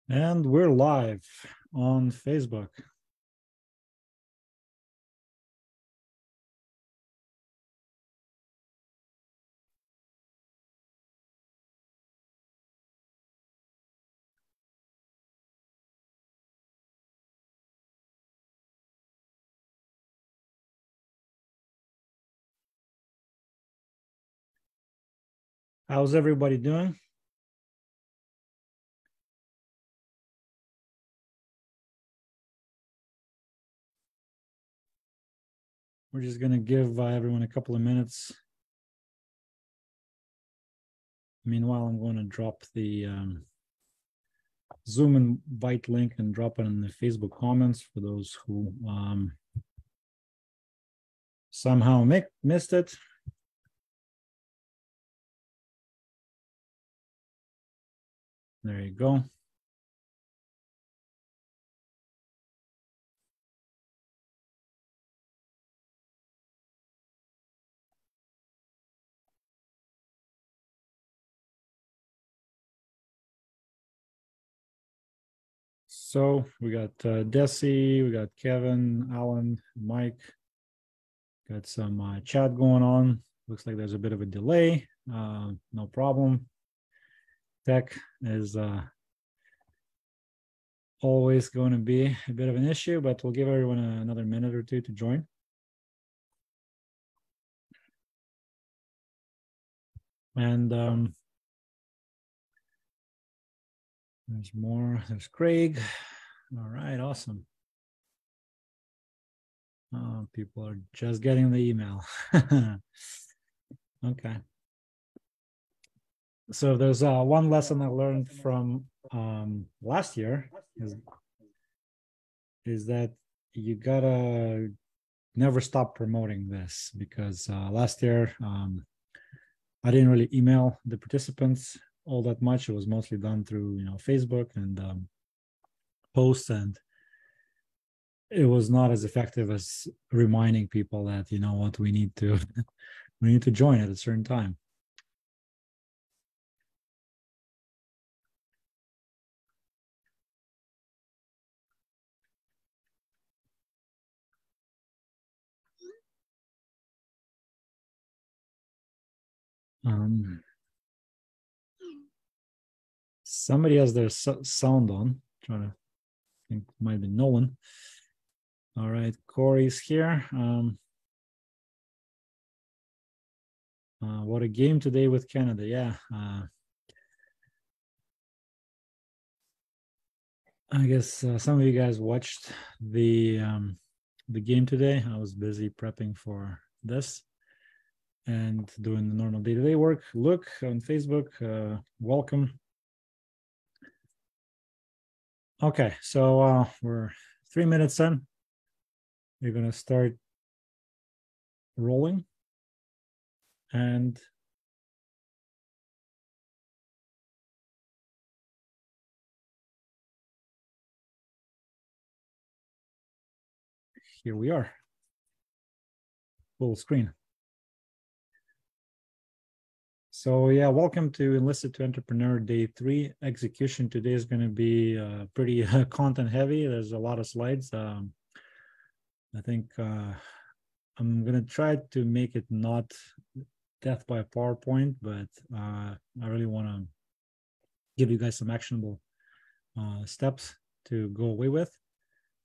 And we're live on Facebook. How's everybody doing? We're just going to give everyone a couple of minutes. Meanwhile, I'm going to drop the Zoom invite link and drop it in the Facebook comments for those who somehow missed it. There you go. So we got Desi, we got Kevin, Alan, Mike. Got some chat going on. Looks like there's a bit of a delay. No problem. Tech is always going to be a bit of an issue, but we'll give everyone another minute or two to join. And there's more. There's Craig. All right, awesome. People are just getting the email. Okay. So there's one lesson I learned from last year is that you gotta never stop promoting this, because last year I didn't really email the participants all that much. It was mostly done through Facebook and posts, and it was not as effective as reminding people that what we need to we need to join at a certain time. Somebody has their sound on. Trying to think, it might be Nolan. All right, Corey's here. What a game today with Canada. Yeah. I guess some of you guys watched the game today. I was busy prepping for this and doing the normal day-to-day work. Look on Facebook. Welcome. Okay, so we're 3 minutes in. You're going to start rolling. And here we are. Full screen. So yeah, welcome to Enlisted2Entrepreneur Day 3. Execution today is going to be pretty content heavy. There's a lot of slides. I think I'm going to try to make it not death by PowerPoint, but I really want to give you guys some actionable steps to go away with.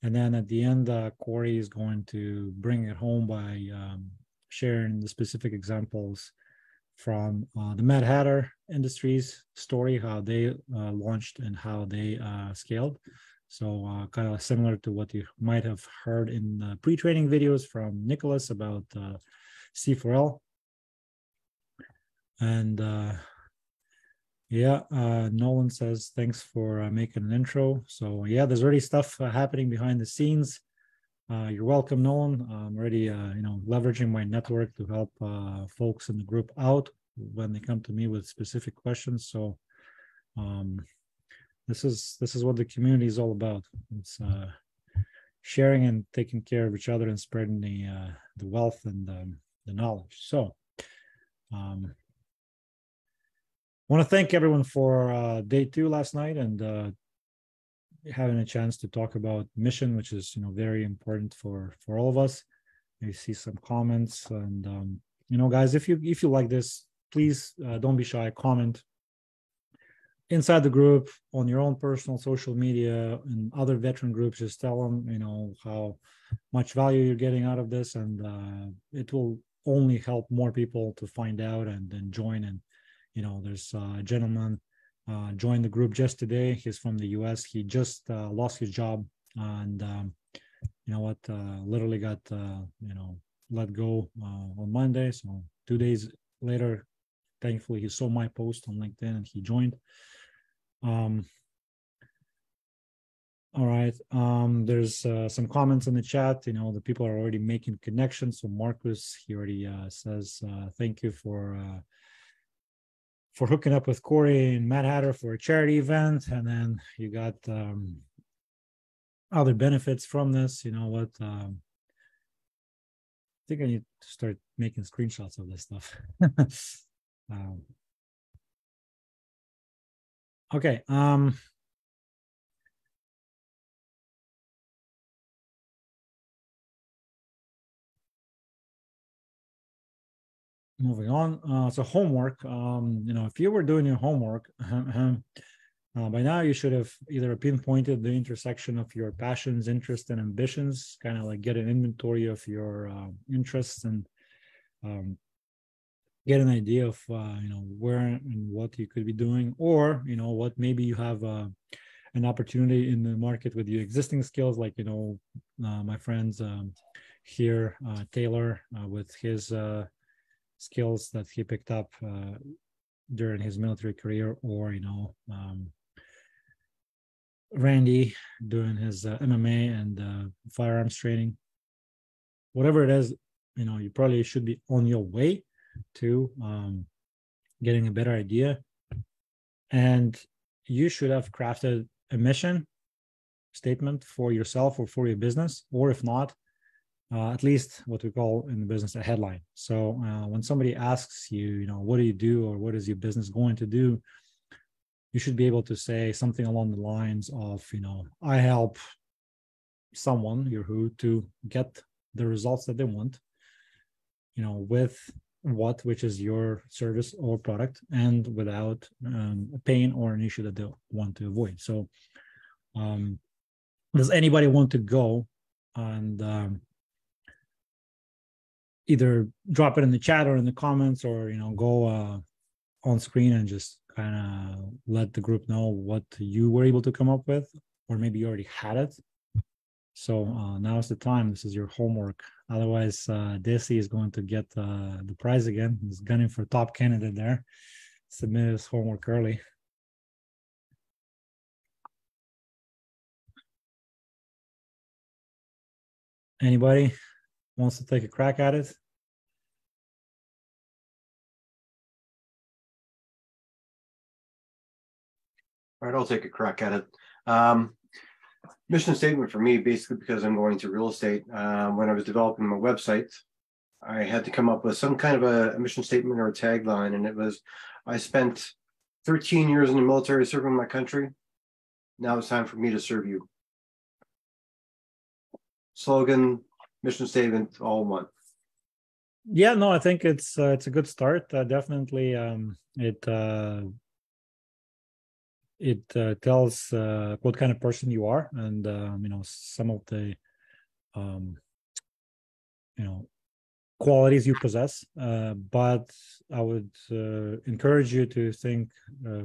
And then at the end, Corey is going to bring it home by sharing the specific examples from the Mad Hatter Industries story, how they launched and how they scaled. So kind of similar to what you might have heard in pre-training videos from Nicholas about C4L. And yeah, Nolan says, thanks for making an intro. So yeah, there's already stuff happening behind the scenes. You're welcome, Nolan. I'm already, leveraging my network to help folks in the group out when they come to me with specific questions. So this is what the community is all about. It's sharing and taking care of each other and spreading the wealth and the knowledge. So want to thank everyone for day 2 last night, and having a chance to talk about mission, which is very important for all of us. I see some comments, and guys, if you like this, please don't be shy. Comment inside the group, on your own personal social media, and other veteran groups. Just tell them how much value you're getting out of this, and it will only help more people to find out and then join. And there's a gentleman joined the group just today. He's from the US. He just lost his job, and literally got let go on Monday. So 2 days later, thankfully, he saw my post on LinkedIn and he joined. All right. There's some comments in the chat. The people are already making connections. So Marcus, he already says thank you for hooking up with Corey and Matt Hatter for a charity event. And then you got other benefits from this. I think I need to start making screenshots of this stuff. Okay. Moving on. So homework. If you were doing your homework, by now you should have either pinpointed the intersection of your passions, interests, and ambitions, kind of like get an inventory of your interests and get an idea of where and what you could be doing, or what maybe you have an opportunity in the market with your existing skills, like my friends here, Taylor, with his skills that he picked up during his military career, or Randy doing his MMA and firearms training. Whatever it is, you probably should be on your way to getting a better idea, and you should have crafted a mission statement for yourself or for your business, or if not, at least what we call in the business a headline. So when somebody asks you, what do you do, or what is your business going to do, you should be able to say something along the lines of, I help someone, your who, to get the results that they want, with which is your service or product, and without a pain or an issue that they want to avoid. So does anybody want to go and either drop it in the chat or in the comments, or go on screen and just kind of let the group know what you were able to come up with, or maybe you already had it. So now's the time. This is your homework. Otherwise, Desi is going to get the prize again. He's gunning for top candidate there. Submit his homework early. Anybody wants to take a crack at it? All right, I'll take a crack at it. Mission statement for me, basically, because I'm going to real estate. When I was developing my website, I had to come up with some kind of a mission statement or a tagline, and it was, I spent 13 years in the military serving my country. Now it's time for me to serve you. Slogan, mission statement, all one. Yeah, no, I think it's a good start. Definitely, it tells what kind of person you are, and some of the qualities you possess. But I would encourage you to think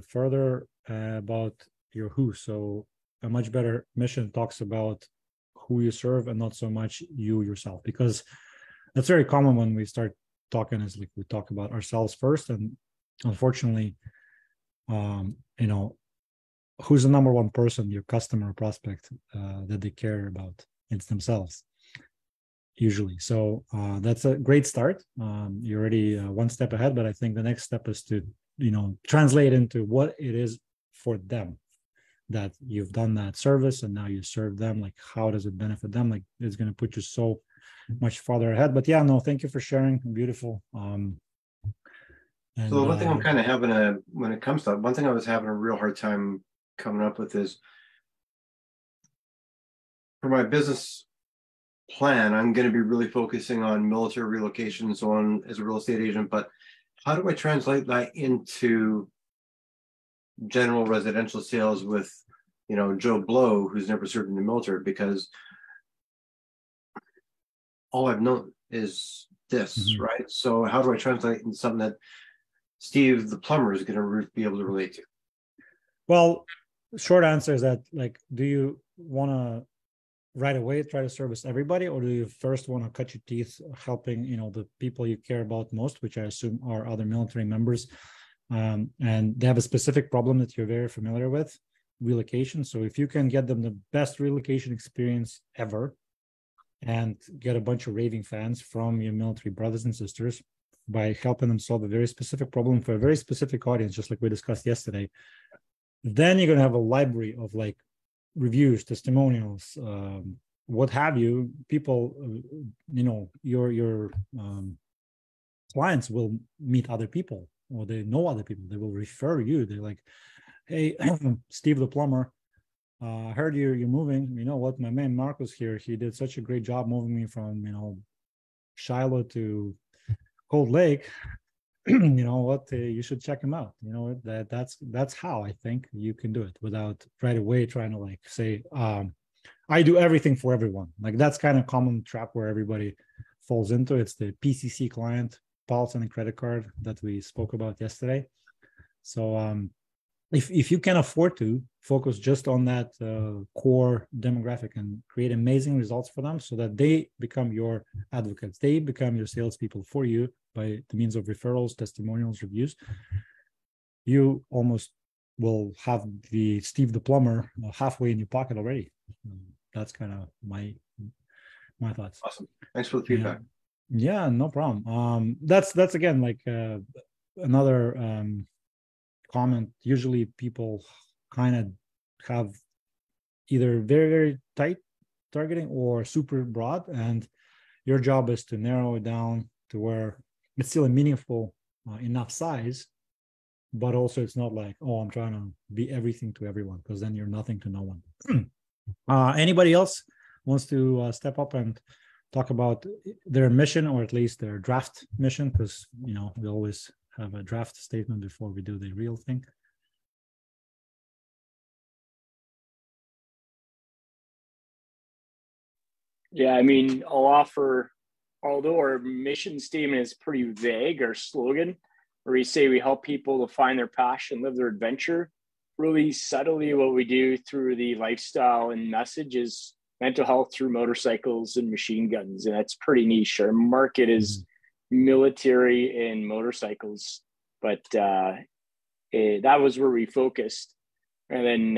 further about your who. So a much better mission talks about who you serve and not so much you yourself, because that's very common when we start talking, is like we talk about ourselves first, and unfortunately, who's the number one person, your customer or prospect, that they care about? It's themselves, usually. So that's a great start. You're already one step ahead, but I think the next step is to translate into what it is for them that you've done that service, and now you serve them. Like, how does it benefit them? Like, it's going to put you so much farther ahead. But yeah, no, thank you for sharing. Beautiful. So one thing I'm kind of having when it comes to that, one thing I was having a real hard time coming up with is, For my business plan, I'm going to be really focusing on military relocation and so on as a real estate agent. But how do I translate that into general residential sales with, Joe Blow, who's never served in the military? Because all I've known is this, right? So how do I translate into something that Steve the plumber is going to be able to relate to? Well, short answer is that, like, do you want to right away try to service everybody, or do you first want to cut your teeth helping the people you care about most, which I assume are other military members, and they have a specific problem that you're very familiar with, relocation. So if you can get them the best relocation experience ever and get a bunch of raving fans from your military brothers and sisters by helping them solve a very specific problem for a very specific audience, just like we discussed yesterday, then you're going to have a library of like reviews, testimonials, what have you. People, your clients will meet other people, or they know other people. They will refer you. They're like, hey, Steve the plumber, I heard you're moving. You know what? My man Marcus here, he did such a great job moving me from Shiloh to Cold Lake. You know what? You should check him out. That's how I think you can do it without right away trying to like say, I do everything for everyone. Like, that's kind of common trap where everybody falls into. It's the PCC client, policy and credit card, that we spoke about yesterday. So if you can afford to focus just on that core demographic and create amazing results for them, so that they become your advocates, they become your salespeople for you by the means of referrals, testimonials, reviews, you almost will have the Steve the plumber halfway in your pocket already. That's kind of my thoughts. Awesome. Thanks for the feedback. Yeah, no problem. That's again like another comment. Usually people kind of have either very, very tight targeting or super broad, and your job is to narrow it down to where it's still a meaningful enough size, but also it's not like, oh, I'm trying to be everything to everyone, because then you're nothing to no one. Anybody else wants to step up and talk about their mission, or at least their draft mission? Because we always have a draft statement before we do the real thing. Yeah, I mean, I'll offer, although our mission statement is pretty vague, our slogan, where we say we help people to find their passion, live their adventure. Really subtly, what we do through the lifestyle and message is mental health through motorcycles and machine guns. And that's pretty niche. Our market is military and motorcycles, but that was where we focused. And then,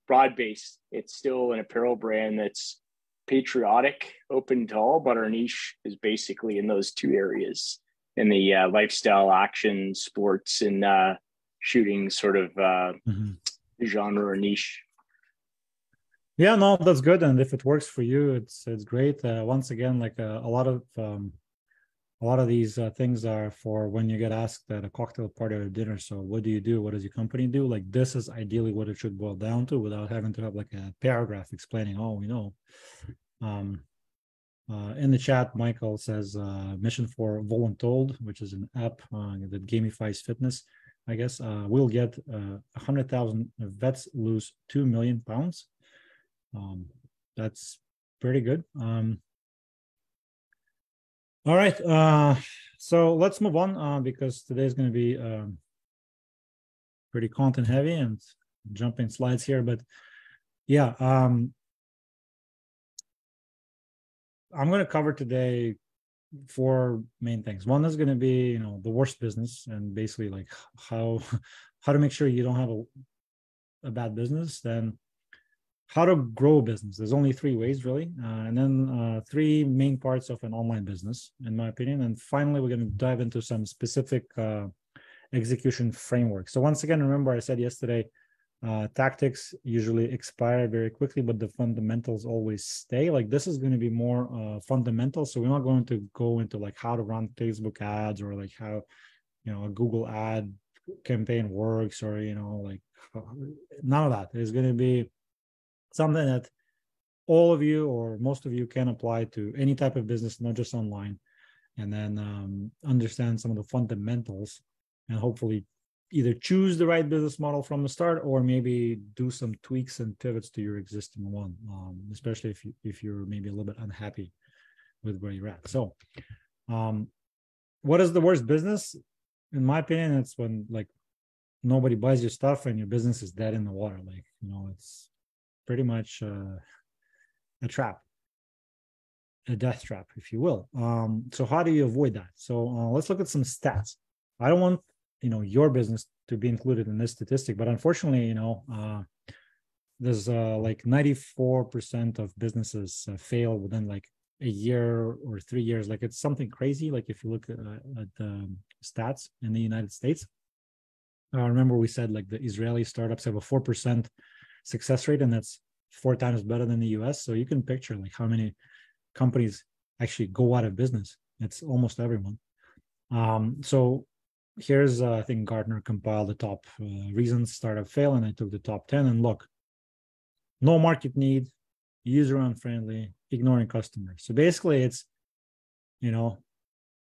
broad-based, it's still an apparel brand that's patriotic, open to all, but our niche is basically in those two areas, in the lifestyle, action, sports, and shooting sort of genre or niche. Yeah, no, that's good. And if it works for you, it's great. Once again, like a lot of these things are for when you get asked at a cocktail party or a dinner. So what do you do? What does your company do? Like, this is ideally what it should boil down to, without having to have like a paragraph explaining, in the chat, Michael says mission for Voluntold, which is an app that gamifies fitness. I guess we'll get 100,000 vets lose 2 million pounds. That's pretty good. All right, so let's move on because today's going to be pretty content heavy and jumping slides here. But yeah, I'm going to cover today 4 main things. One is going to be, the worst business, and basically like how to make sure you don't have a bad business. Then how to grow a business. There's only 3 ways really. And then 3 main parts of an online business, in my opinion. And finally, we're going to dive into some specific execution framework. So once again, remember I said yesterday, tactics usually expire very quickly, but the fundamentals always stay. Like, this is going to be more fundamental. So we're not going to go into like how to run Facebook ads, or like how, a Google ad campaign works, or, like none of that. There's going to be something that all of you or most of you can apply to any type of business, not just online, and then understand some of the fundamentals and hopefully either choose the right business model from the start or maybe do some tweaks and pivots to your existing one, especially if you're maybe a little bit unhappy with where you're at. So what is the worst business? In my opinion, it's when like nobody buys your stuff and your business is dead in the water. Like, it's pretty much a trap, a death trap, if you will. So how do you avoid that? So let's look at some stats. I don't want your business to be included in this statistic, but unfortunately, there's like 94% of businesses fail within like a year or 3 years. Like it's something crazy. Like if you look at the stats in the United States, remember we said like the Israeli startups have a 4% success rate, and that's 4 times better than the US. So you can picture like how many companies actually go out of business. It's almost everyone. So here's, I think Gartner compiled the top reasons startup fail, and I took the top 10. And look, no market need, user unfriendly, ignoring customers. So basically it's,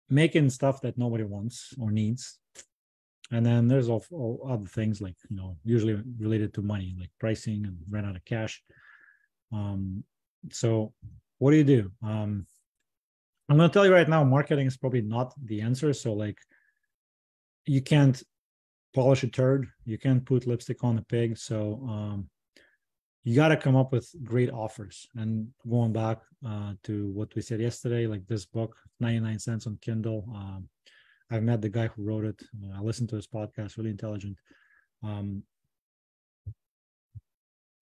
making stuff that nobody wants or needs. And then there's all other things like, usually related to money, like pricing and ran out of cash. So what do you do? I'm going to tell you right now, marketing is probably not the answer. So like, you can't polish a turd. You can't put lipstick on a pig. So you got to come up with great offers. And going back to what we said yesterday, like this book, 99 cents on Kindle. I've met the guy who wrote it. I listened to his podcast, really intelligent.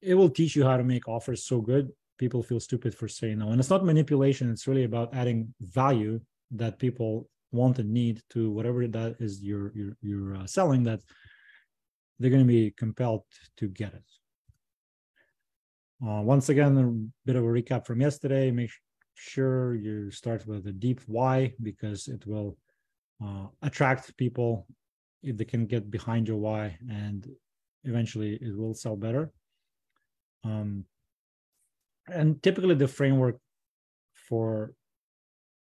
It will teach you how to make offers so good, people feel stupid for saying no. And it's not manipulation. It's really about adding value that people want and need to whatever that is you're selling, that they're going to be compelled to get it. Once again, a bit of a recap from yesterday. Make sure you start with a deep why, because it will attract people if they can get behind your why, and eventually it will sell better. And typically the framework for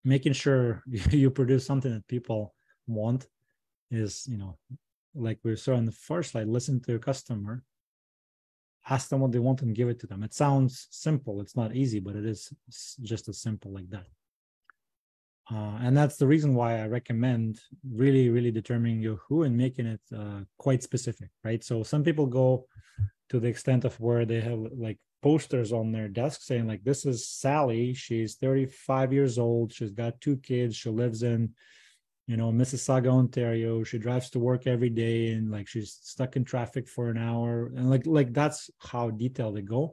making sure you produce something that people want is, like we saw in the first slide, listen to a customer, ask them what they want and give it to them. It sounds simple. It's not easy, but it is just as simple like that. And that's the reason why I recommend really, really determining your who and making it quite specific, right? So some people go to the extent of where they have like posters on their desk saying like, this is Sally. She's 35 years old. She's got 2 kids. She lives in, Mississauga, Ontario. She drives to work every day, and like she's stuck in traffic for an hour. And like that's how detailed they go.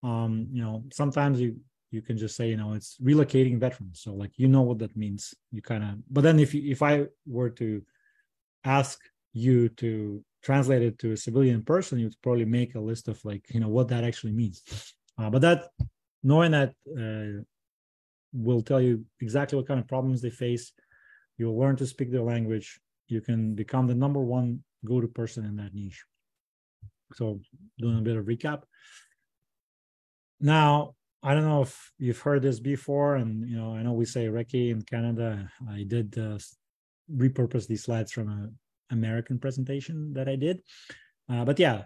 Sometimes you can just say, it's relocating veterans. So like, what that means. You kind of, but then if I were to ask you to translate it to a civilian person, you'd probably make a list of like, what that actually means. But that, knowing that will tell you exactly what kind of problems they face. You'll learn to speak their language. You can become the number one go-to person in that niche. So doing a bit of recap. Now, I don't know if you've heard this before, and I know we say Recce in Canada. I did repurpose these slides from an American presentation that I did, but yeah,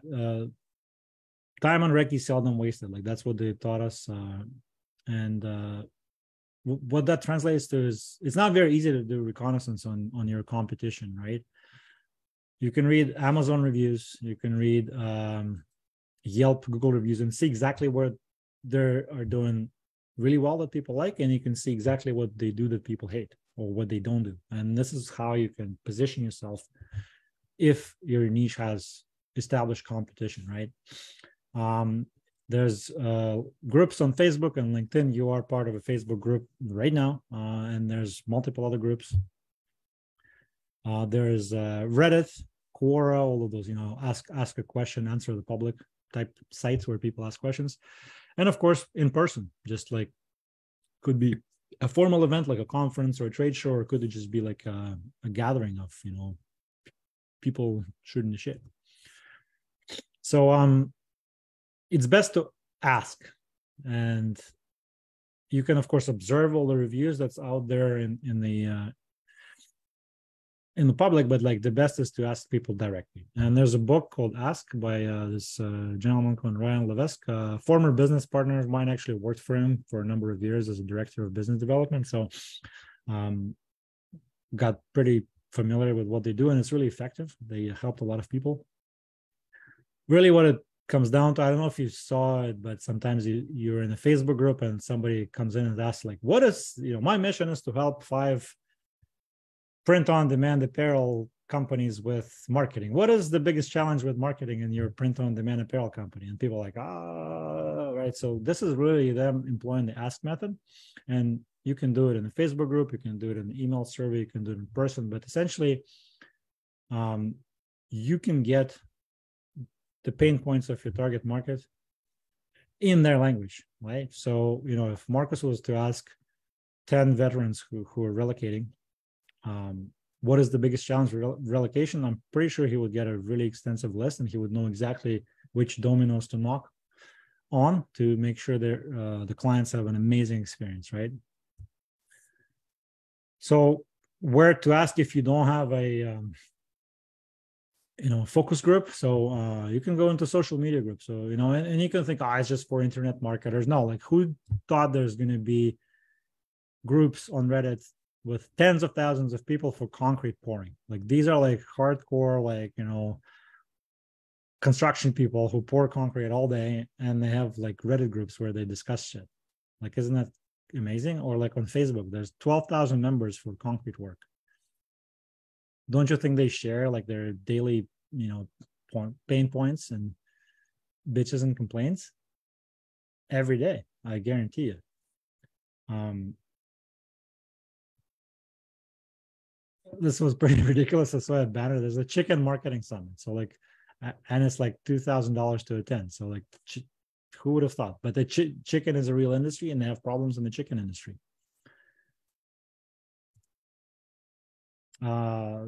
time on Recce seldom wasted. Like that's what they taught us, and what that translates to is it's not very easy to do reconnaissance on your competition, right? You can read Amazon reviews, you can read Yelp, Google reviews, and see exactly where they are doing really well that people like, and you can see exactly what they do that people hate or what they don't do. And this is how you can position yourself if your niche has established competition, right? There's groups on Facebook and LinkedIn. You are part of a Facebook group right now, and there's multiple other groups. There's Reddit, Quora, all of those, ask a question, answer the public type sites where people ask questions. And of course, in person, just like could be a formal event like a conference or a trade show, or could it just be like a gathering of, people shooting the shit. So it's best to ask. and you can of course observe all the reviews that's out there in the public, but like the best is to ask people directly. And there's a book called Ask by this gentleman called Ryan Levesque, former business partner of mine, actually worked for him for a number of years as a director of business development. So got pretty familiar with what they do, and it's really effective. They helped a lot of people. Really what it comes down to, I don't know if you saw it, but sometimes you're in a Facebook group and somebody comes in and asks like, what is, my mission is to help 5 print-on-demand apparel companies with marketing. What is the biggest challenge with marketing in your print-on-demand apparel company? And people are like, right. So this is really them employing the ask method. And you can do it in a Facebook group, you can do it in an email survey, you can do it in person, but essentially you can get the pain points of your target market in their language, right? So, if Marcus was to ask 10 veterans who are relocating, what is the biggest challenge with relocation? I'm pretty sure he would get a really extensive list, and he would know exactly which dominoes to knock on to make sure that the clients have an amazing experience, right? So where to ask if you don't have a focus group. So you can go into social media groups. So, and you can think, it's just for internet marketers. No, like who thought there's going to be groups on Reddit with tens of thousands of people for concrete pouring? Like these are like hardcore, like, construction people who pour concrete all day, and they have like Reddit groups where they discuss shit. Like, isn't that amazing? Or like on Facebook, there's 12,000 members for concrete work. Don't you think they share like their daily, pain points and bitches and complaints every day? I guarantee you. This was pretty ridiculous. I saw a banner. There's a chicken marketing summit. So like, and it's like $2,000 to attend. So like, who would have thought? But the chicken is a real industry, and they have problems in the chicken industry.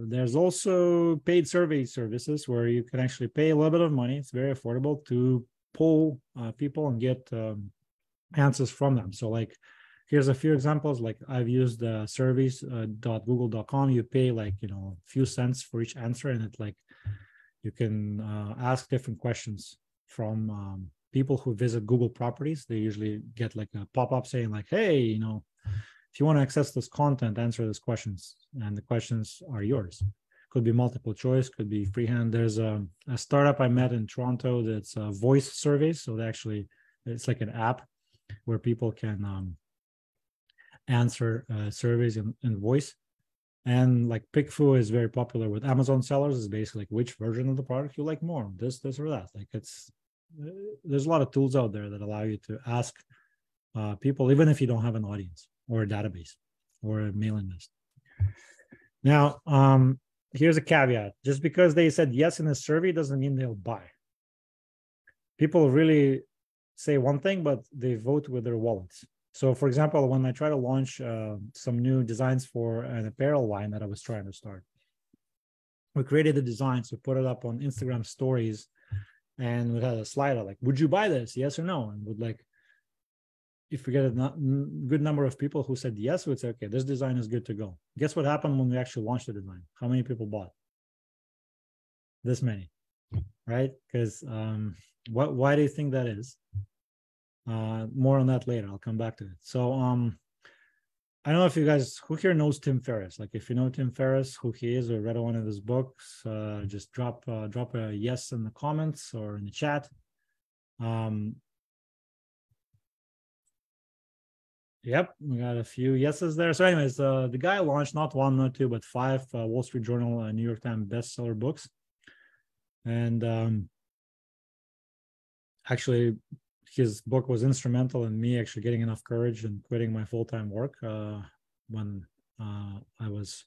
There's also paid survey services where you can actually pay a little bit of money. It's very affordable to poll people and get answers from them. So like, here's a few examples. Like I've used surveys.google.com. You pay like, a few cents for each answer, and it like, you can ask different questions from people who visit Google properties. They usually get like a pop-up saying like, hey, if you want to access this content, answer these questions, and the questions are yours. Could be multiple choice, could be freehand. There's a startup I met in Toronto that's voice surveys. So it's like an app where people can answer surveys in voice. And like PickFu is very popular with Amazon sellers. It's basically like which version of the product you like more, this or that. Like there's a lot of tools out there that allow you to ask people, even if you don't have an audience or a database or a mailing list. Now, here's a caveat. Just because they said yes in a survey doesn't mean they'll buy. People really say one thing, but they vote with their wallets. So for example, when I try to launch some new designs for an apparel line that I was trying to start, we created the designs, we put it up on Instagram stories, and we had a slider like, would you buy this? Yes or no? And would like, if we get a good number of people who said yes, we'd say, okay, this design is good to go. Guess what happened when we actually launched the design? How many people bought? This many, right? Because why do you think that is? More on that later. I'll come back to it. So I don't know if you guys, who here knows Tim Ferriss? Like if you know Tim Ferriss, who he is, or read one of his books, just drop a yes in the comments or in the chat. Yep, we got a few yeses there. So anyways, the guy launched not 1, not 2, but 5 Wall Street Journal, New York Times bestseller books. And actually, his book was instrumental in me actually getting enough courage and quitting my full-time work when I was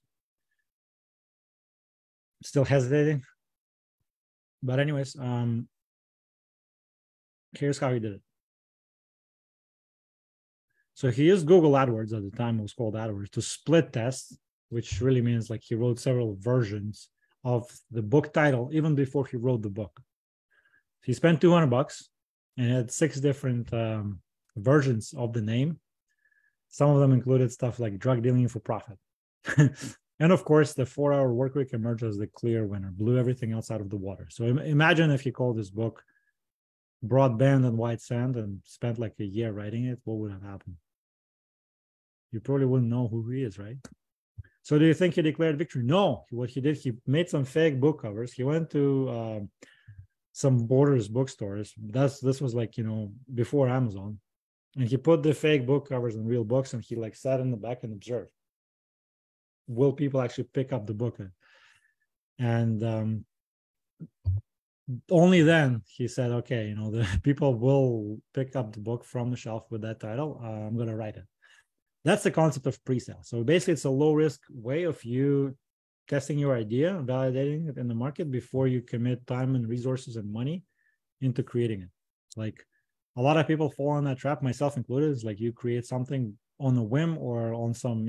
still hesitating. But anyways, here's how he did it. So he used Google AdWords, at the time it was called AdWords, to split test, which really means like he wrote several versions of the book title even before he wrote the book. He spent $200 and had 6 different versions of the name. Some of them included stuff like drug dealing for profit. And of course, the 4-hour work week emerged as the clear winner, blew everything else out of the water. So imagine if you called this book Broadband and White Sand and spent like a year writing it, what would have happened? You probably wouldn't know who he is, right? So do you think he declared victory? No. What he did, he made some fake book covers. He went to some Borders bookstores. This was like, before Amazon. And he put the fake book covers on real books, and he like sat in the back and observed. Will people actually pick up the book? And only then he said, okay, the people will pick up the book from the shelf with that title. I'm going to write it. That's the concept of pre-sale. So basically, it's a low-risk way of you testing your idea, validating it in the market before you commit time and resources and money into creating it. Like a lot of people fall in that trap, myself included. It's like you create something on a whim or on some,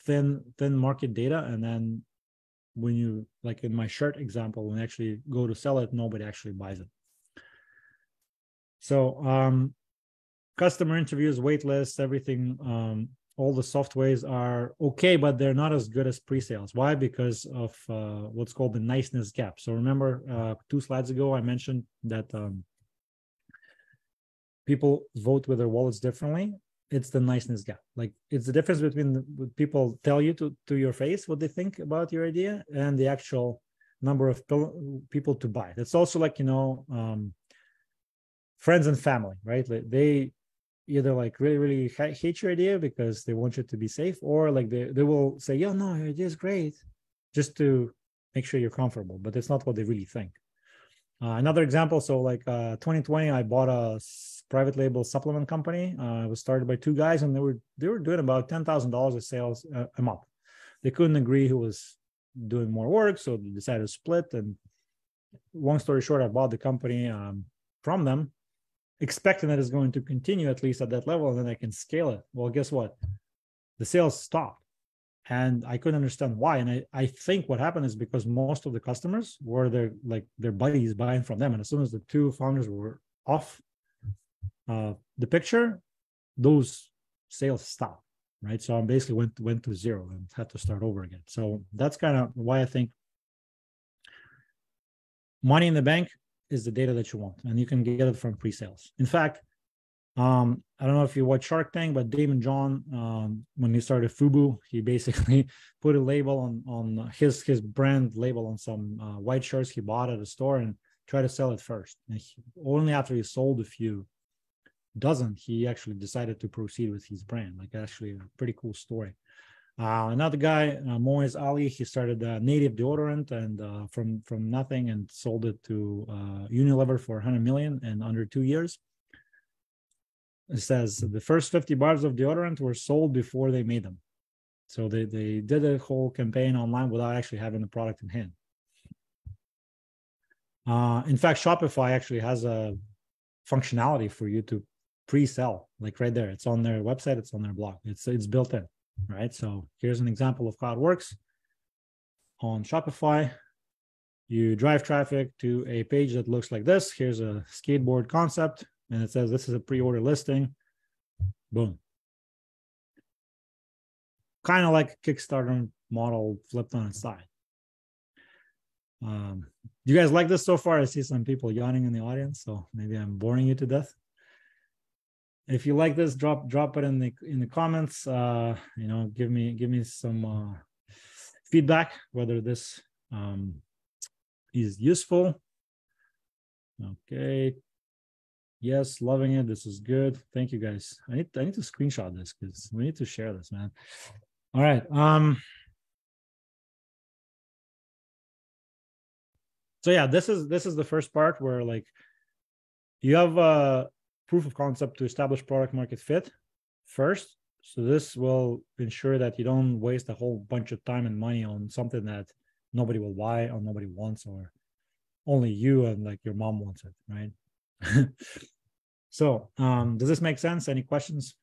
thin market data, and then when you, like in my shirt example, when you actually go to sell it, nobody actually buys it. So customer interviews, wait lists, everything, all the soft ways are okay, but they're not as good as pre-sales. Why? Because of what's called the niceness gap. So remember 2 slides ago, I mentioned that people vote with their wallets differently. It's the niceness gap. Like it's the difference between what people tell you to your face what they think about your idea and the actual number of people to buy. It's also like, friends and family, right? Like they either like really, really hate your idea because they want you to be safe, or like they will say, yeah, no, your idea is great, just to make sure you're comfortable, but it's not what they really think. Another example, so like 2020, I bought a private label supplement company. It was started by 2 guys, and they were doing about $10,000 of sales a month. They couldn't agree who was doing more work, so they decided to split. And long story short, I bought the company from them, expecting that it's going to continue at least at that level, and then I can scale it. Well, guess what? The sales stopped. And I couldn't understand why. And I think what happened is because most of the customers were their buddies buying from them. And as soon as the 2 founders were off the picture, those sales stopped, right? So I basically went to zero and had to start over again. So that's kind of why I think money in the bank is the data that you want, and you can get it from pre-sales. In fact, I don't know if you watch Shark Tank, but Damon John, when he started Fubu, he basically put a label on his brand label on some white shirts he bought at a store and tried to sell it first. And only after he sold a few dozen, he actually decided to proceed with his brand. Like actually a pretty cool story. Another guy, Moez Ali, he started a native deodorant and from nothing and sold it to Unilever for 100 million in under 2 years. It says the first 50 bars of deodorant were sold before they made them. So they did a whole campaign online without actually having the product in hand. In fact, Shopify actually has a functionality for you to pre-sell, like right there. It's on their website, it's on their blog. It's built in, right? So here's an example of how it works. On Shopify, you drive traffic to a page that looks like this. Here's a skateboard concept. And it says this is a pre-order listing. Boom. Kind of like a Kickstarter model flipped on its side. Do you guys like this so far? I see some people yawning in the audience, so maybe I'm boring you to death. If you like this, drop it in the comments. Give me some feedback whether this is useful. Okay. Yes, loving it. This is good. Thank you, guys. I need to screenshot this because we need to share this, man. All right. So yeah, this is the first part where like you have a proof of concept to establish product market fit first. So this will ensure that you don't waste a whole bunch of time and money on something that nobody will buy or nobody wants, or only you and like your mom wants it, right? So does this make sense? Any questions?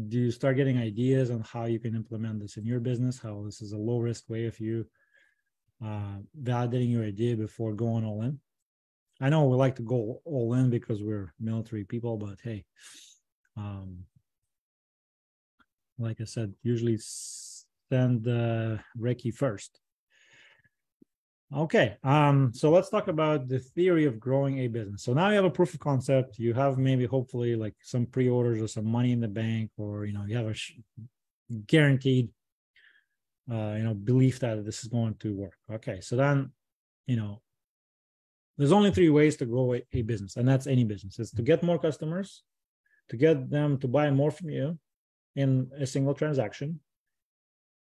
Do you start getting ideas on how you can implement this in your business? How this is a low risk way of you validating your idea before going all in? I know we like to go all in because we're military people, but hey, like I said, usually send Reiki first. Okay, so let's talk about the theory of growing a business. So now you have a proof of concept. You have maybe hopefully like some pre-orders or some money in the bank, or you have a guaranteed belief that this is going to work. Okay, so then there's only three ways to grow a business, and that's any business. It's to get more customers, to get them to buy more from you in a single transaction,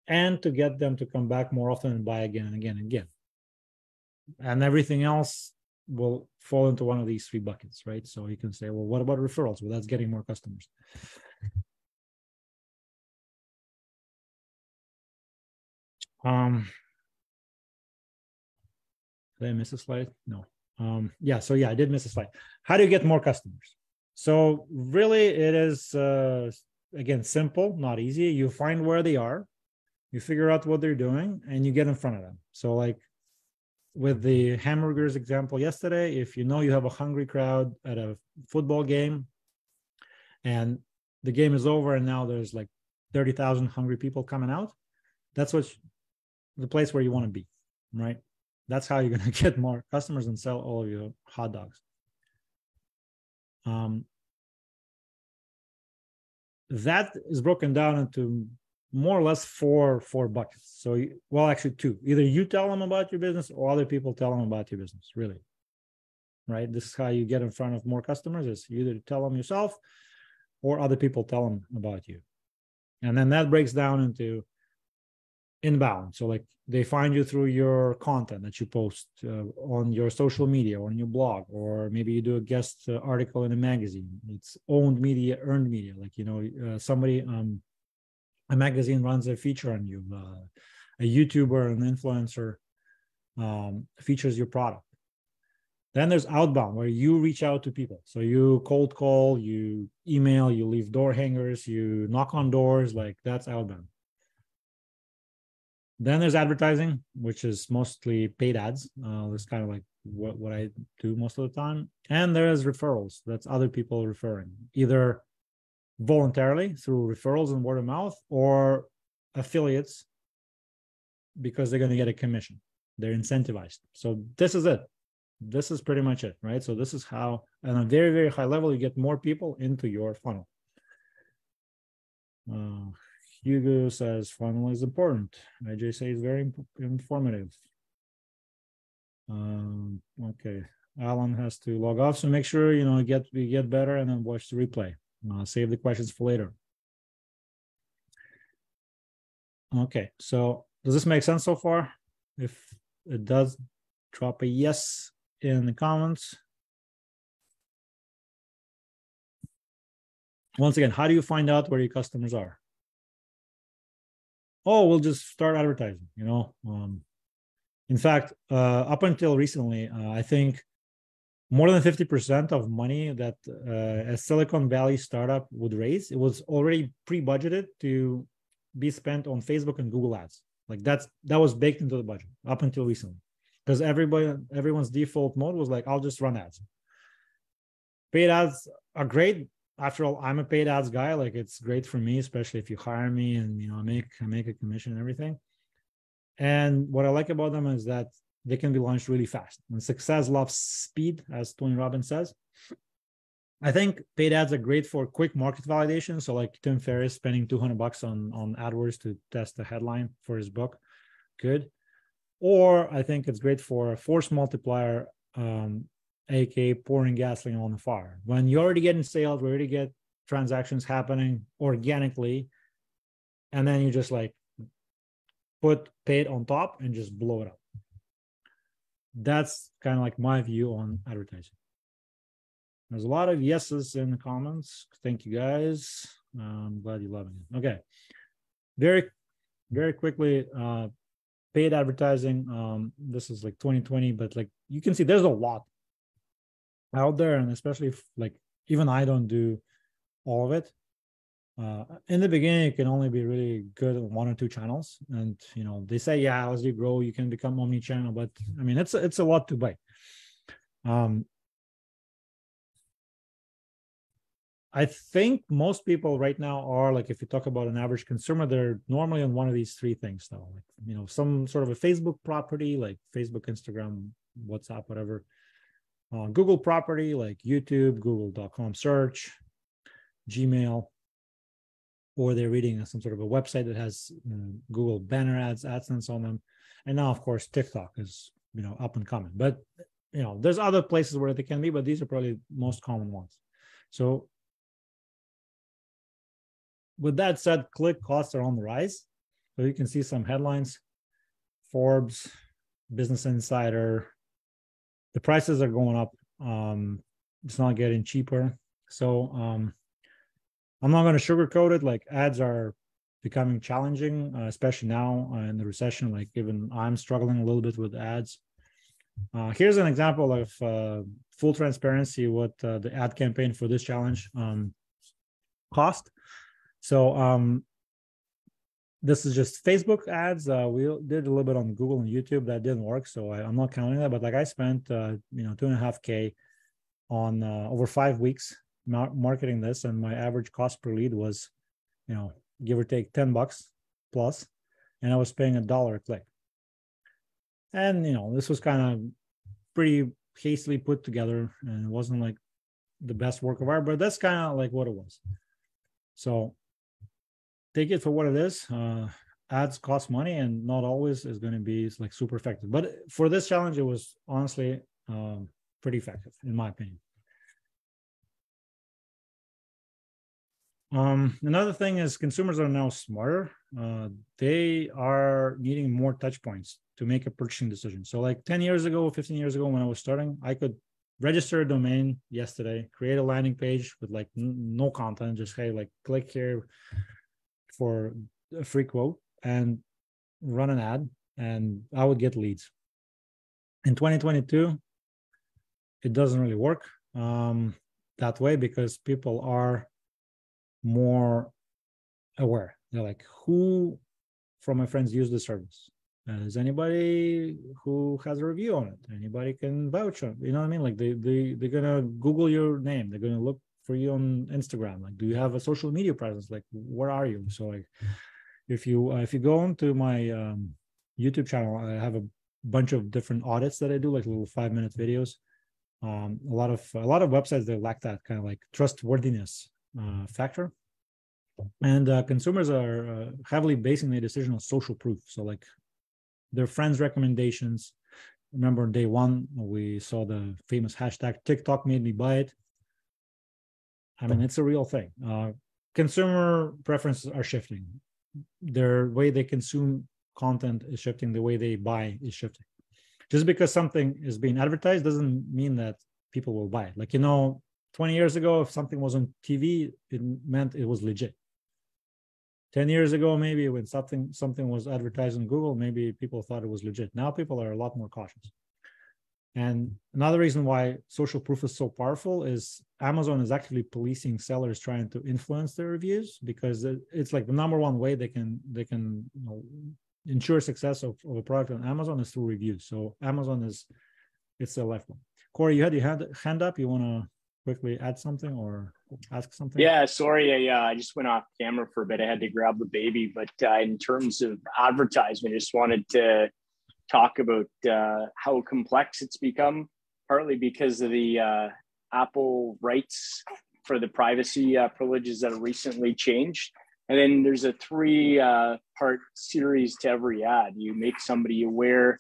and to get them to come back more often and buy again and again and again. And everything else will fall into one of these three buckets, right? So you can say, well, what about referrals? Well, that's getting more customers. Did I miss a slide? No. I did miss a slide. How do you get more customers? So really it is, again, simple, not easy. You find where they are, you figure out what they're doing, and you get in front of them. So like with the hamburgers example yesterday, if you know you have a hungry crowd at a football game and the game is over and now there's like 30,000 hungry people coming out, that's the place where you want to be, right? That's how you're going to get more customers and sell all of your hot dogs. That is broken down into more or less four buckets. So, actually two. Either you tell them about your business or other people tell them about your business, really. Right? This is how you get in front of more customers, is you either tell them yourself or other people tell them about you. And then that breaks down into inbound. So like they find you through your content that you post on your social media or on your blog, or maybe you do a guest article in a magazine. It's owned media, earned media. Like, somebody, a magazine runs a feature on you, a YouTuber, an influencer features your product. Then there's outbound, where you reach out to people. So you cold call, you email, you leave door hangers, you knock on doors, like that's outbound. Then there's advertising, which is mostly paid ads. That's kind of like what I do most of the time. And there's referrals. That's other people referring, either voluntarily through referrals and word of mouth, or affiliates because they're going to get a commission. They're incentivized. So this is it. This is pretty much it, right? So this is how, on a very, very high level, you get more people into your funnel. Hugo says funnel is important. AJ says very informative. Okay, Alan has to log off, so make sure we get better and then watch the replay. Save the questions for later. Okay, so does this make sense so far? If it does, drop a yes in the comments. Once again, how do you find out where your customers are? Oh, we'll just start advertising, in fact, up until recently, I think more than 50% of money that a Silicon Valley startup would raise, it was already pre-budgeted to be spent on Facebook and Google ads. Like that was baked into the budget up until recently, because everyone's default mode was like, I'll just run ads. Paid ads are great. After all, I'm a paid ads guy. Like it's great for me, especially if you hire me and I make a commission and everything. And what I like about them is that they can be launched really fast. And success loves speed, as Tony Robbins says. I think paid ads are great for quick market validation. So like Tim Ferriss spending $200 on AdWords to test the headline for his book. Good. Or I think it's great for a force multiplier, aka pouring gasoline on the fire. When you already get in sales, we already get transactions happening organically, and then you just like put paid on top and just blow it up. That's kind of like my view on advertising. There's a lot of yeses in the comments. Thank you guys. I'm glad you're loving it. Okay. Very, very quickly, paid advertising. This is like 2020, but like you can see there's a lot out there, and especially if like even I don't do all of it. In the beginning, you can only be really good at one or two channels, and they say, yeah, as you grow, you can become omni-channel. But I mean, it's a lot to buy. I think most people right now are like, if you talk about an average consumer, they're normally on one of these three things though. Like, you know, some sort of a Facebook property, like Facebook, Instagram, WhatsApp, whatever. Google property, like YouTube, google.com search, Gmail, or they're reading some sort of a website that has Google banner ads, AdSense on them. And now, of course, TikTok is, you know, up and coming. But, you know, there's other places where they can be, but these are probably most common ones. So with that said, click costs are on the rise. So you can see some headlines, Forbes, Business Insider, the prices are going up. It's not getting cheaper. So I'm not going to sugarcoat it. Like, ads are becoming challenging, especially now in the recession. Like, even I'm struggling a little bit with ads. Here's an example of full transparency what the ad campaign for this challenge cost. So this is just Facebook ads. We did a little bit on Google and YouTube. That didn't work, so I'm not counting that. But like, I spent you know, $2.5K on over 5 weeks marketing this, and my average cost per lead was, you know, give or take $10 plus, and I was paying $1 a click. And you know, this was kind of pretty hastily put together, and it wasn't like the best work of art, but that's kind of like what it was. So take it for what it is. Ads cost money, and not always is going to be like super effective. But for this challenge, it was honestly pretty effective, in my opinion. Another thing is consumers are now smarter. They are needing more touch points to make a purchasing decision. So like 10 years ago, 15 years ago, when I was starting, I could register a domain yesterday, create a landing page with like no content, just, hey, like click here for a free quote, and run an ad, and I would get leads. In 2022, it doesn't really work that way, because people are more aware. They're like, who from my friends use the service? Is anybody who has a review on it? Anybody can vouch on it? You know what I mean? Like, they're gonna Google your name. They're gonna look for you on Instagram. Like, do you have a social media presence? Like, where are you? So like, if you go onto my YouTube channel, I have a bunch of different audits that I do, like little 5-minute videos. A lot of websites, they lack that kind of like trustworthiness factor, and consumers are heavily basing their decision on social proof. So like, their friends' recommendations. Remember day one, we saw the famous hashtag TikTok made me buy it. I mean, it's a real thing. Consumer preferences are shifting. Their way they consume content is shifting. The way they buy is shifting. Just because something is being advertised doesn't mean that people will buy it. Like, you know, 20 years ago, if something was on TV, it meant it was legit. 10 years ago, maybe when something was advertised on Google, maybe people thought it was legit. Now people are a lot more cautious. And another reason why social proof is so powerful is Amazon is actually policing sellers trying to influence their reviews, because it's like the number one way they can you know, ensure success of a product on Amazon is through reviews. So Amazon it's a lifeline. Corey, you had your hand up. You want to quickly add something or ask something? Yeah, sorry, I just went off camera for a bit. I had to grab the baby, but in terms of advertisement, I just wanted to talk about how complex it's become, partly because of the Apple rights for the privacy privileges that have recently changed. And then there's a 3-part series to every ad. You make somebody aware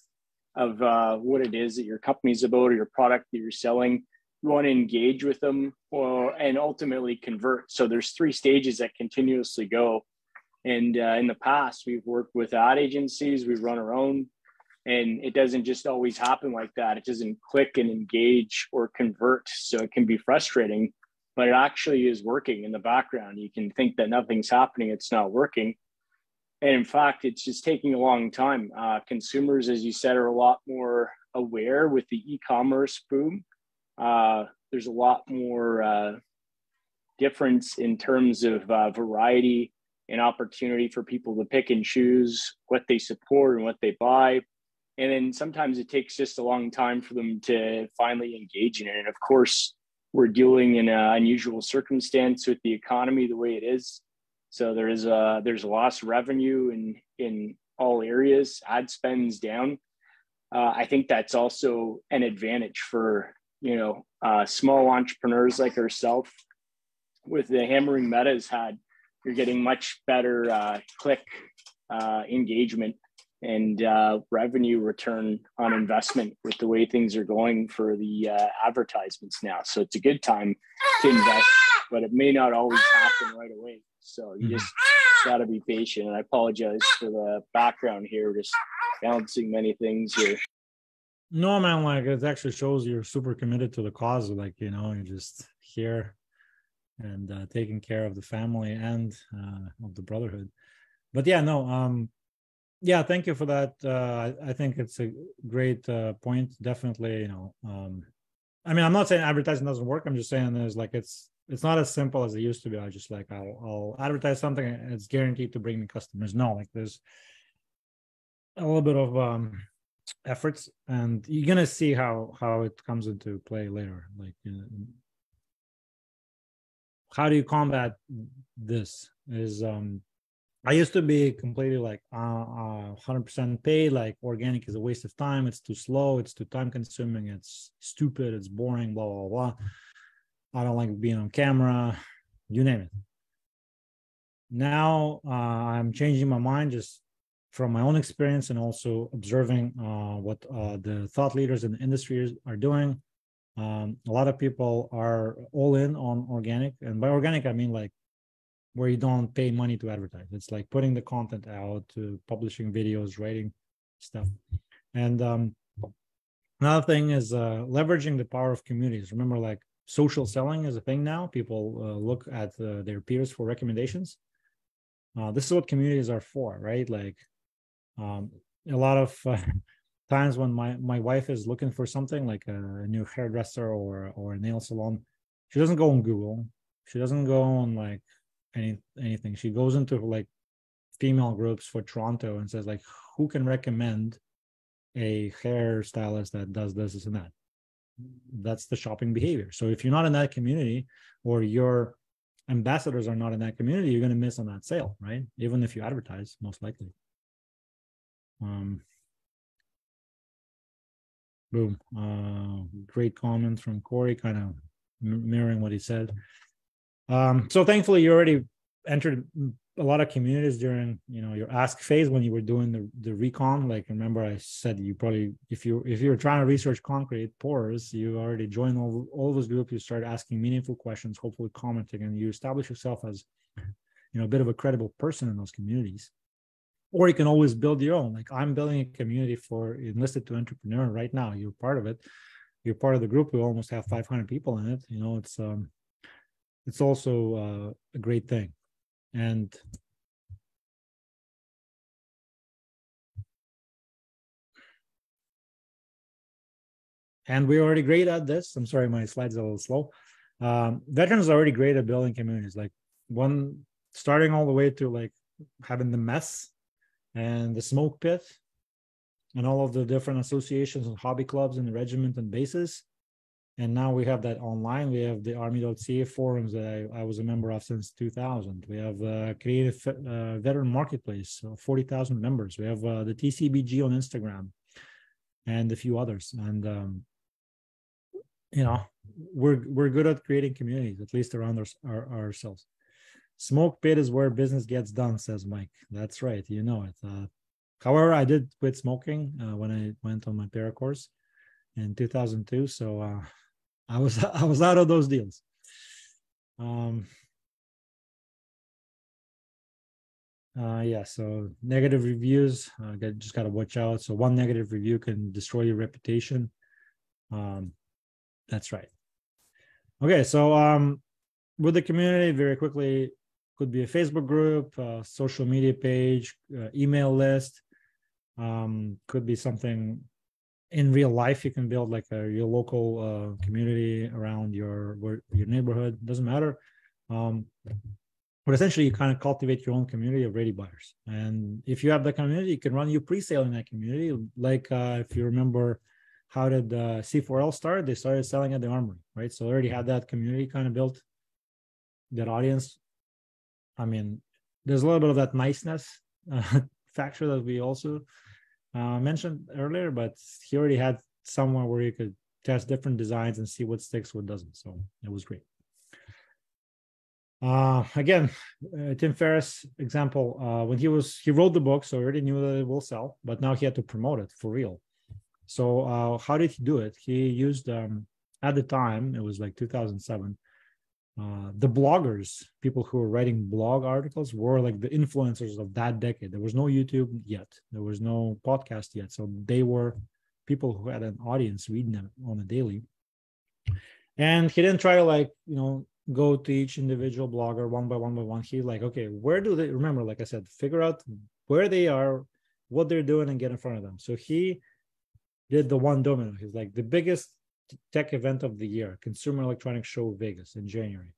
of what it is that your company's about or your product that you're selling. You want to engage with them and ultimately convert. So there's 3 stages that continuously go. And in the past, we've worked with ad agencies, we've run our own, and it doesn't just always happen like that. It doesn't click and engage or convert. So it can be frustrating, but it actually is working in the background. You can think that nothing's happening, it's not working. And in fact, it's just taking a long time. Consumers, as you said, are a lot more aware with the e-commerce boom. There's a lot more difference in terms of variety and opportunity for people to pick and choose what they support and what they buy. And then sometimes it takes just a long time for them to finally engage in it. And of course, we're dealing in an unusual circumstance with the economy the way it is. So there's lost revenue in all areas. Ad spend's down. I think that's also an advantage for small entrepreneurs like ourselves. With the hammering Meta has had, you're getting much better click engagement and revenue return on investment with the way things are going for the advertisements now. So it's a good time to invest, but it may not always happen right away. So you just got to be patient. And I apologize for the background here, just balancing many things here. No, man, like it actually shows you're super committed to the cause. Like, you're just here and taking care of the family and of the brotherhood. But yeah, no, yeah, thank you for that. I think it's a great point. Definitely, I mean, I'm not saying advertising doesn't work. I'm just saying there's like it's not as simple as it used to be. I just like I'll advertise something and it's guaranteed to bring me customers. No, like there's a little bit of efforts, and you're gonna see how it comes into play later. Like, how do you combat this? Is I used to be completely like 100% paid, like organic is a waste of time. It's too slow. It's too time consuming. It's stupid. It's boring, blah, blah, blah. I don't like being on camera, you name it. Now I'm changing my mind just from my own experience and also observing what the thought leaders in the industry are doing. A lot of people are all in on organic. And by organic, I mean like where you don't pay money to advertise. It's like putting the content out, to publishing videos, writing stuff. And another thing is leveraging the power of communities. Remember, like social selling is a thing now. People look at their peers for recommendations. This is what communities are for, right? Like a lot of times when my wife is looking for something like a new hairdresser or a nail salon, she doesn't go on Google. She doesn't go on like anything. She goes into like female groups for Toronto and says like, who can recommend a hairstylist that does this and that? That's the shopping behavior. So if you're not in that community, or your ambassadors are not in that community, you're going to miss on that sale, right? Even if you advertise, most likely. Boom. Great comment from Corey, kind of mirroring what he said. So thankfully you already entered a lot of communities during your ask phase when you were doing the recon. Like, remember I said you probably, if you're trying to research concrete pours, you already joined all those groups. You start asking meaningful questions, hopefully commenting, and you establish yourself as a bit of a credible person in those communities. Or you can always build your own. Like, I'm building a community for Enlisted2Entrepreneur right now. You're part of it. You're part of the group. We almost have 500 people in it. It's also a great thing. And we're already great at this. I'm sorry, my slides are a little slow. Veterans are already great at building communities. Like, starting all the way to like having the mess and the smoke pit and all of the different associations and hobby clubs and the regiment and bases. And now we have that online. We have the army.ca forums that I was a member of since 2000. We have Creative Veteran Marketplace, 40,000 members. We have the TCBG on Instagram and a few others. And, we're good at creating communities, at least around ourselves. Smoke pit is where business gets done, says Mike. That's right. You know it. However, I did quit smoking when I went on my para course in 2002. So I was out of those deals. Yeah, so negative reviews, just got to watch out. So one negative review can destroy your reputation. That's right. Okay, so with the community, very quickly, could be a Facebook group, social media page, email list. Could be something in real life. You can build like your local community around your neighborhood. Doesn't matter. But essentially, you kind of cultivate your own community of ready buyers. And if you have that community, you can run your pre-sale in that community. Like if you remember, how did C4L start? They started selling at the Armory, right? So already had that community kind of built, that audience. I mean, there's a little bit of that niceness factor that we also mentioned earlier, but he already had somewhere where you could test different designs and see what sticks, what doesn't. So it was great. Again, Tim Ferriss example, when he wrote the book, so he already knew that it will sell, but now he had to promote it for real. So how did he do it? He used, at the time, it was like 2007, the bloggers, people who were writing blog articles, were like the influencers of that decade. There was no YouTube yet. There was no podcast yet. So they were people who had an audience reading them on a daily. And he didn't try to go to each individual blogger one by one. He's like, okay, where do they, remember, like I said, figure out where they are, what they're doing, and get in front of them. So he did the one domino. He's like, the biggest tech event of the year, Consumer Electronics Show Vegas in January.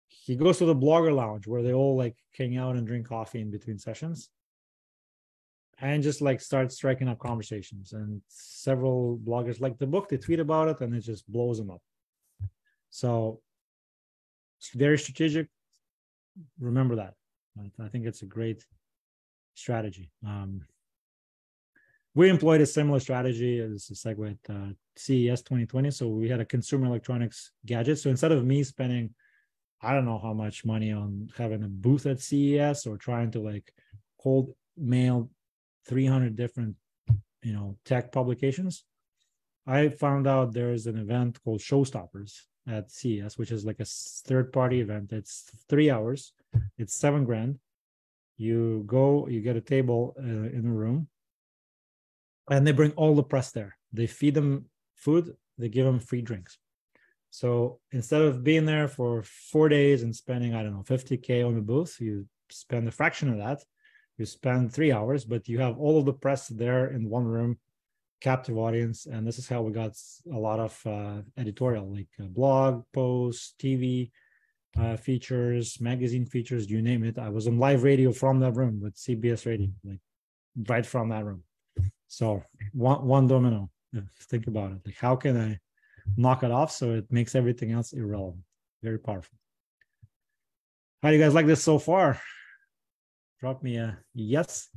He goes to the blogger lounge where they all hang out and drink coffee in between sessions, and just start striking up conversations. And several bloggers like the book, they tweet about it, and it just blows them up. So it's very strategic. Remember that. I think it's a great strategy. We employed a similar strategy as a segue at CES 2020. So we had a consumer electronics gadget. So instead of me spending, I don't know how much money on having a booth at CES or trying to cold mail 300 different, tech publications, I found out there's an event called Showstoppers at CES, which is like a third-party event. It's 3 hours. It's $7,000. You go, you get a table in a room, and they bring all the press there. They feed them food. They give them free drinks. So instead of being there for 4 days and spending, I don't know, $50K on the booth, you spend a fraction of that. You spend 3 hours, but you have all of the press there in one room, captive audience. And this is how we got a lot of editorial, blog posts, TV features, magazine features, you name it. I was on live radio from that room with CBS Radio, right from that room. So one domino. Think about it. How can I knock it off so it makes everything else irrelevant? Very powerful. How do you guys like this so far? Drop me a yes.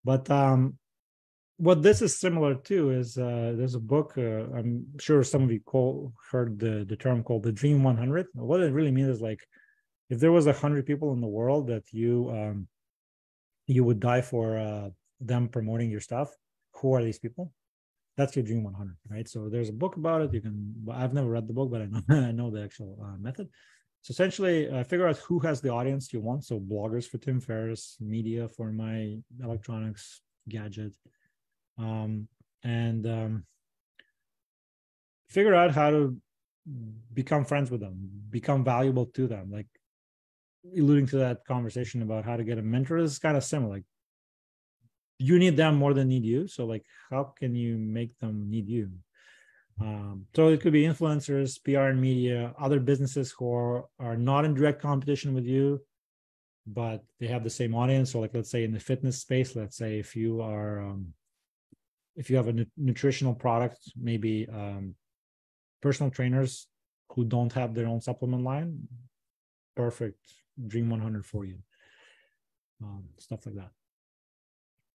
But what this is similar to is there's a book, I'm sure some of you heard the term called the Dream 100. What it really means is if there was 100 people in the world that you would die for them promoting your stuff, who are these people? That's your Dream 100, right? So there's a book about it. I've never read the book, but I know the actual method. So essentially, figure out who has the audience you want. So bloggers for Tim Ferriss, media for my electronics gadget, and figure out how to become friends with them, become valuable to them. Alluding to that conversation about how to get a mentor, this is kind of similar. You need them more than need you. So how can you make them need you? So it could be influencers, PR and media, other businesses who are not in direct competition with you, but they have the same audience. So let's say in the fitness space, let's say if you have a nutritional product, maybe personal trainers who don't have their own supplement line, perfect Dream 100 for you. Stuff like that.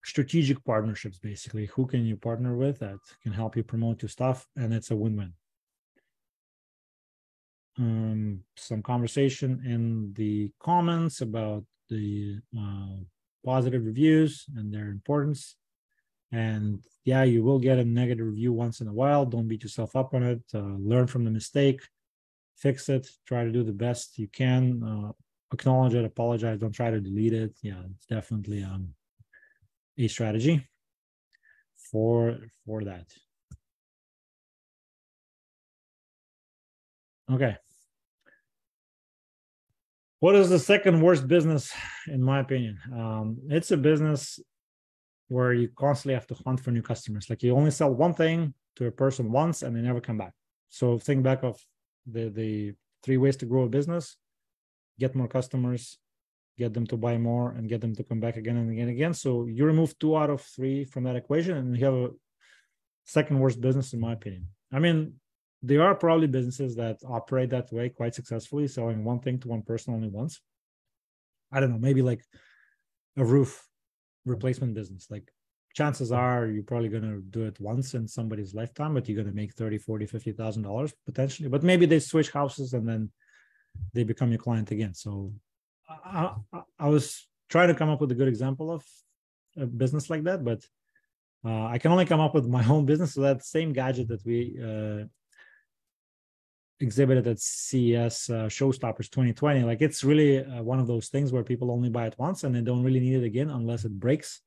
Strategic partnerships, basically. Who can you partner with that can help you promote your stuff? And it's a win-win. Some conversation in the comments about the positive reviews and their importance. And yeah, you will get a negative review once in a while. Don't beat yourself up on it. Learn from the mistake, fix it, try to do the best you can. Acknowledge it, apologize, don't try to delete it. Yeah, it's definitely a strategy for that. Okay. What is the second worst business, in my opinion? It's a business where you constantly have to hunt for new customers. You only sell one thing to a person once and they never come back. So think back of the 3 ways to grow a business. get more customers, get them to buy more, and get them to come back again and again and again. So you remove 2 out of 3 from that equation, and you have a second worst business, in my opinion. I mean, there are probably businesses that operate that way quite successfully, selling one thing to one person only once. I don't know, maybe like a roof replacement business. Like chances are you're probably going to do it once in somebody's lifetime, but you're going to make $30,000, $40,000, $50,000 potentially. But maybe they switch houses and then they become your client again. So I was trying to come up with a good example of a business like that, but I can only come up with my own business. So that same gadget that we exhibited at CES Showstoppers 2020, like it's really one of those things where people only buy it once and they don't really need it again unless it breaks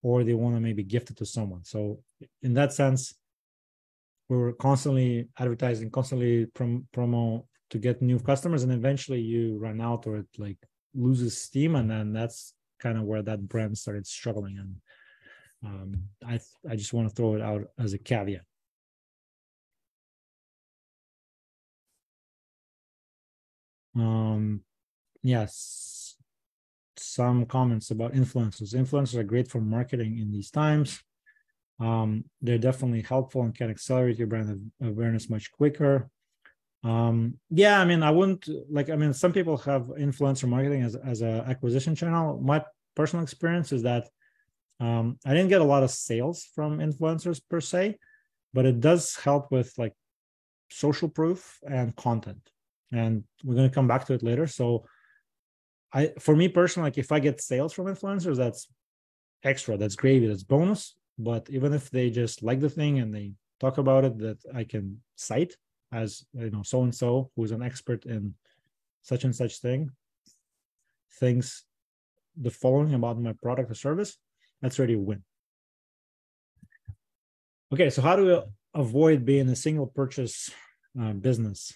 or they want to maybe gift it to someone. So in that sense, we're constantly advertising, constantly promo to get new customers, and eventually you run out or it like loses steam, and then that's kind of where that brand started struggling. And I just want to throw it out as a caveat. Yes, some comments about influencers. Influencers are great for marketing in these times. They're definitely helpful and can accelerate your brand awareness much quicker. Yeah, I mean, I wouldn't like, I mean, some people have influencer marketing as a acquisition channel. My personal experience is that I didn't get a lot of sales from influencers per se, but it does help with like social proof and content. And we're going to come back to it later. So for me personally, like if I get sales from influencers, that's extra, that's gravy, that's bonus. But even if they just like the thing and they talk about it, that I can cite as, you know, so-and-so who's an expert in such and such thing, thinks the following about my product or service, that's already a win. Okay, so how do we avoid being a single purchase business?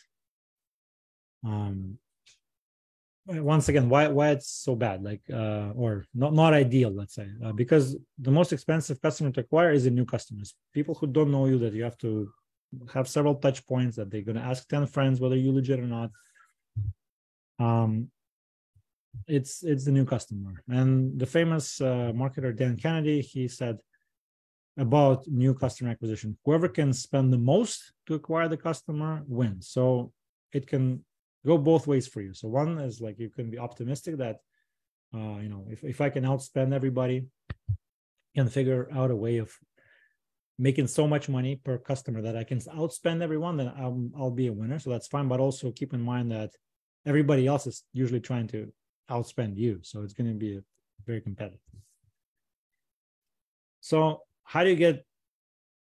Once again, why it's so bad, like or not ideal, let's say, because the most expensive customer to acquire is the new customers, people who don't know you, that you have to have several touch points, that they're going to ask 10 friends whether you're legit or not. It's the new customer. And the famous marketer Dan Kennedy, he said about new customer acquisition, whoever can spend the most to acquire the customer wins. So it can go both ways for you. So one is like, you can be optimistic that you know, if I can outspend everybody and figure out a way of making so much money per customer that I can outspend everyone, then I'll be a winner. So that's fine. But also keep in mind that everybody else is usually trying to outspend you. So it's going to be very competitive. So how do you get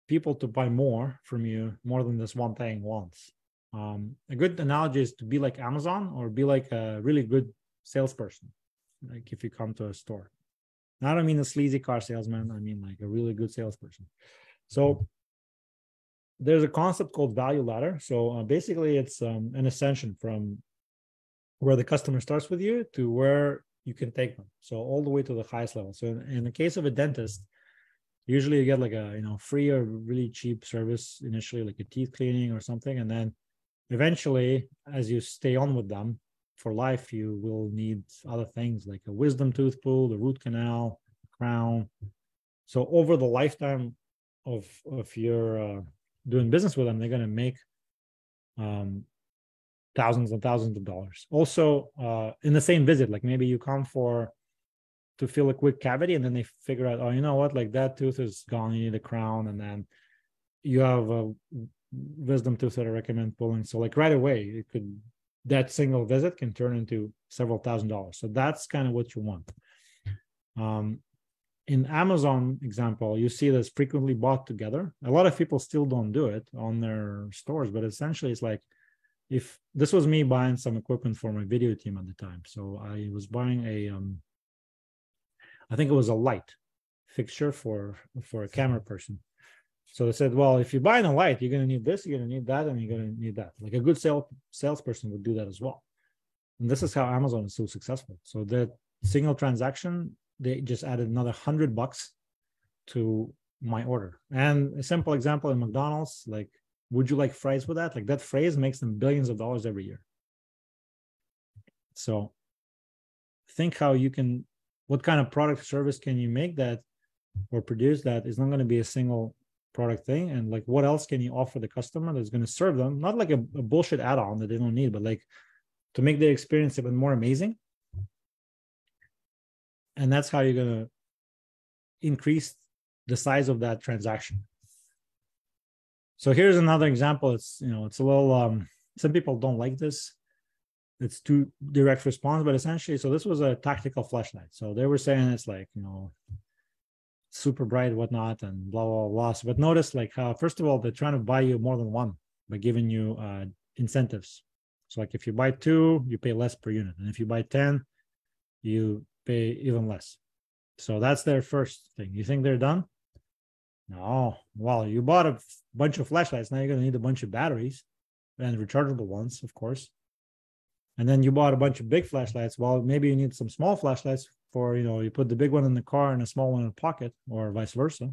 people to buy more from you, more than this one thing once? A good analogy is to be like Amazon, or be like a really good salesperson. Like if you come to a store, I don't mean a sleazy car salesman, I mean like a really good salesperson. So there's a concept called value ladder. So basically it's an ascension from where the customer starts with you to where you can take them. So all the way to the highest level. So in the case of a dentist, usually you get like a, you know, free or really cheap service initially, like a teeth cleaning or something. And then eventually, as you stay on with them for life, you will need other things like a wisdom tooth pull, the root canal, crown. So over the lifetime of your doing business with them, they're going to make thousands and thousands of dollars. Also, in the same visit, like maybe you come to fill a quick cavity, and then they figure out, oh, you know what, like that tooth is gone, you need a crown, and then you have a wisdom tooth that I recommend pulling. So like right away, that single visit can turn into several $1,000s. So that's kind of what you want. In Amazon example, you see this frequently bought together. A lot of people still don't do it on their stores, but essentially it's like, if this was me buying some equipment for my video team at the time. So I was buying I think it was a light fixture for a camera person. So they said, well, if you're buying a light, you're going to need this, you're going to need that, and you're going to need that. Like a good salesperson would do that as well. And this is how Amazon is so successful. So the single transaction, they just added another $100 to my order. And a simple example in McDonald's, like, would you like fries with that? Like that phrase makes them billions of dollars every year. So think how you can, what kind of product or service can you make that or produce that is not going to be a single product thing, and like what else can you offer the customer that's going to serve them, not like a bullshit add-on that they don't need, but like to make their experience even more amazing. And that's how you're going to increase the size of that transaction. So here's another example. It's, it's a little, some people don't like this. It's too direct response, but essentially, so this was a tactical flashlight. So they were saying it's like, super bright, whatnot, and blah, blah, blah. But notice like how, first of all, they're trying to buy you more than one by giving you incentives. So like if you buy 2, you pay less per unit. And if you buy 10, you pay even less. So that's their first thing. You think they're done? No. Well, you bought a bunch of flashlights. Now you're going to need a bunch of batteries and rechargeable ones, of course. And then you bought a bunch of big flashlights. Well, maybe you need some small flashlights for, you put the big one in the car and a small one in the pocket, or vice versa.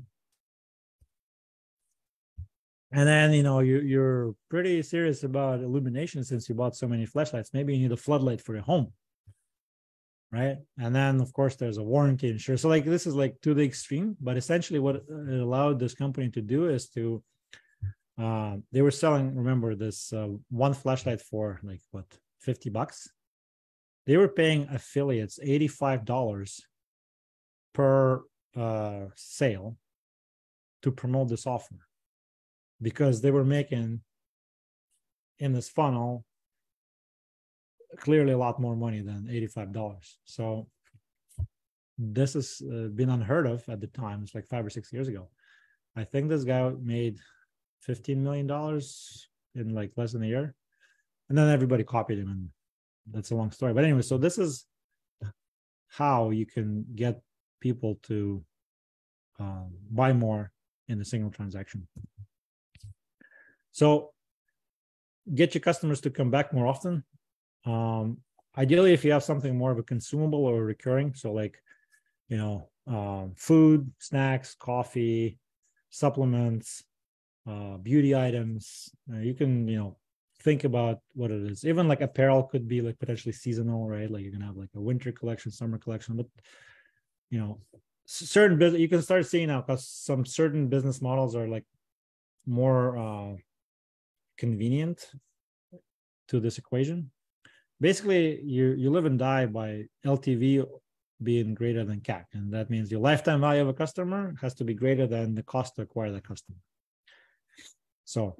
And then, you're pretty serious about illumination since you bought so many flashlights. Maybe you need a floodlight for your home, right? And then, of course, there's a warranty insurance. So like this is like to the extreme, but essentially what it allowed this company to do is to, they were selling, remember this one flashlight for like what, $50? They were paying affiliates $85 per sale to promote this offer, because they were making in this funnel clearly a lot more money than $85. So this has been unheard of at the time. It's like 5 or 6 years ago. I think this guy made $15 million in like less than a year. And then everybody copied him, and that's a long story. But anyway, so this is how you can get people to buy more in a single transaction. So get your customers to come back more often. Ideally, if you have something more of a consumable or recurring, so like, food, snacks, coffee, supplements, beauty items, you can, think about what it is. Even like apparel could be like potentially seasonal, right? Like you're gonna have like a winter collection, summer collection, but certain business you can start seeing now, because some certain business models are like more convenient to this equation. Basically, you live and die by LTV being greater than CAC, and that means your lifetime value of a customer has to be greater than the cost to acquire the customer. So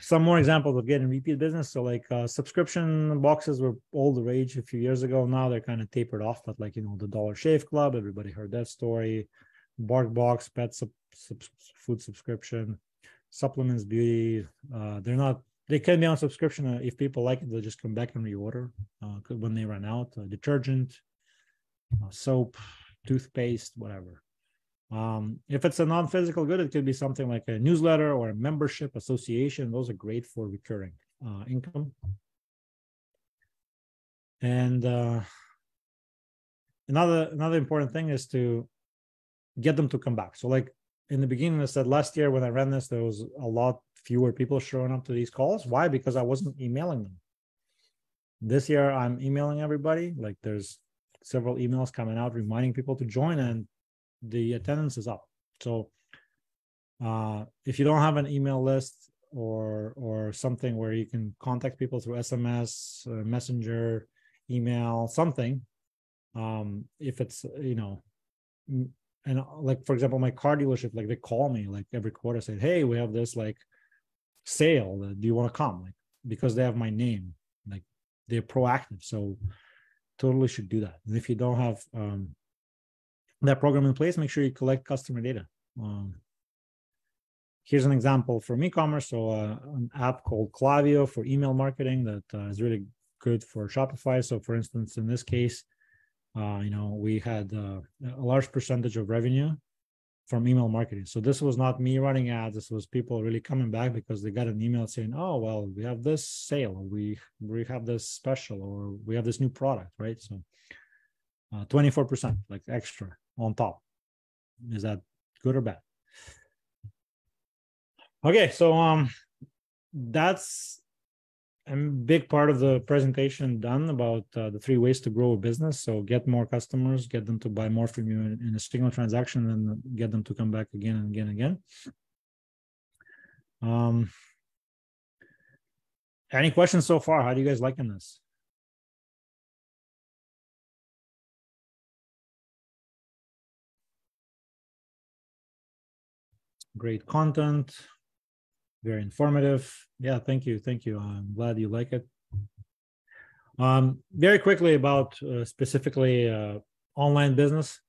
some more examples of getting repeat business. So like subscription boxes were all the rage a few years ago. Now they're kind of tapered off, but like, the Dollar Shave Club, everybody heard that story. Bark Box, pet food subscription, supplements, beauty. They can be on subscription. If people like it, they'll just come back and reorder when they run out. Detergent, soap, toothpaste, whatever. If it's a non-physical good, it could be something like a newsletter or a membership association. Those are great for recurring income. And another important thing is to get them to come back. So like in the beginning, I said last year when I ran this, there was a lot fewer people showing up to these calls. Why? Because I wasn't emailing them. This year, I'm emailing everybody. Like there's several emails coming out reminding people to join, and the attendance is up. So if you don't have an email list or something where you can contact people through SMS, messenger, email, something, if it's, and like, for example, my car dealership, like they call me like every quarter saying, hey, we have this like sale. Do you want to come? Like, because they have my name, like they're proactive. So totally should do that. And if you don't have that program in place, make sure you collect customer data. Here's an example from e-commerce. So an app called Klaviyo for email marketing that is really good for Shopify. So for instance, in this case, we had a large percentage of revenue from email marketing. So this was not me running ads. This was people really coming back because they got an email saying, oh, well, we have this sale, or we have this special, or we have this new product, right? So 24% like extra on top. Is that good or bad? Okay, so that's a big part of the presentation done about the 3 ways to grow a business. So get more customers, get them to buy more from you in a single transaction, and get them to come back again and again and again. Any questions so far? How do you guys liking this? Great content, very informative. Yeah, thank you. I'm glad you like it. Very quickly about specifically online business.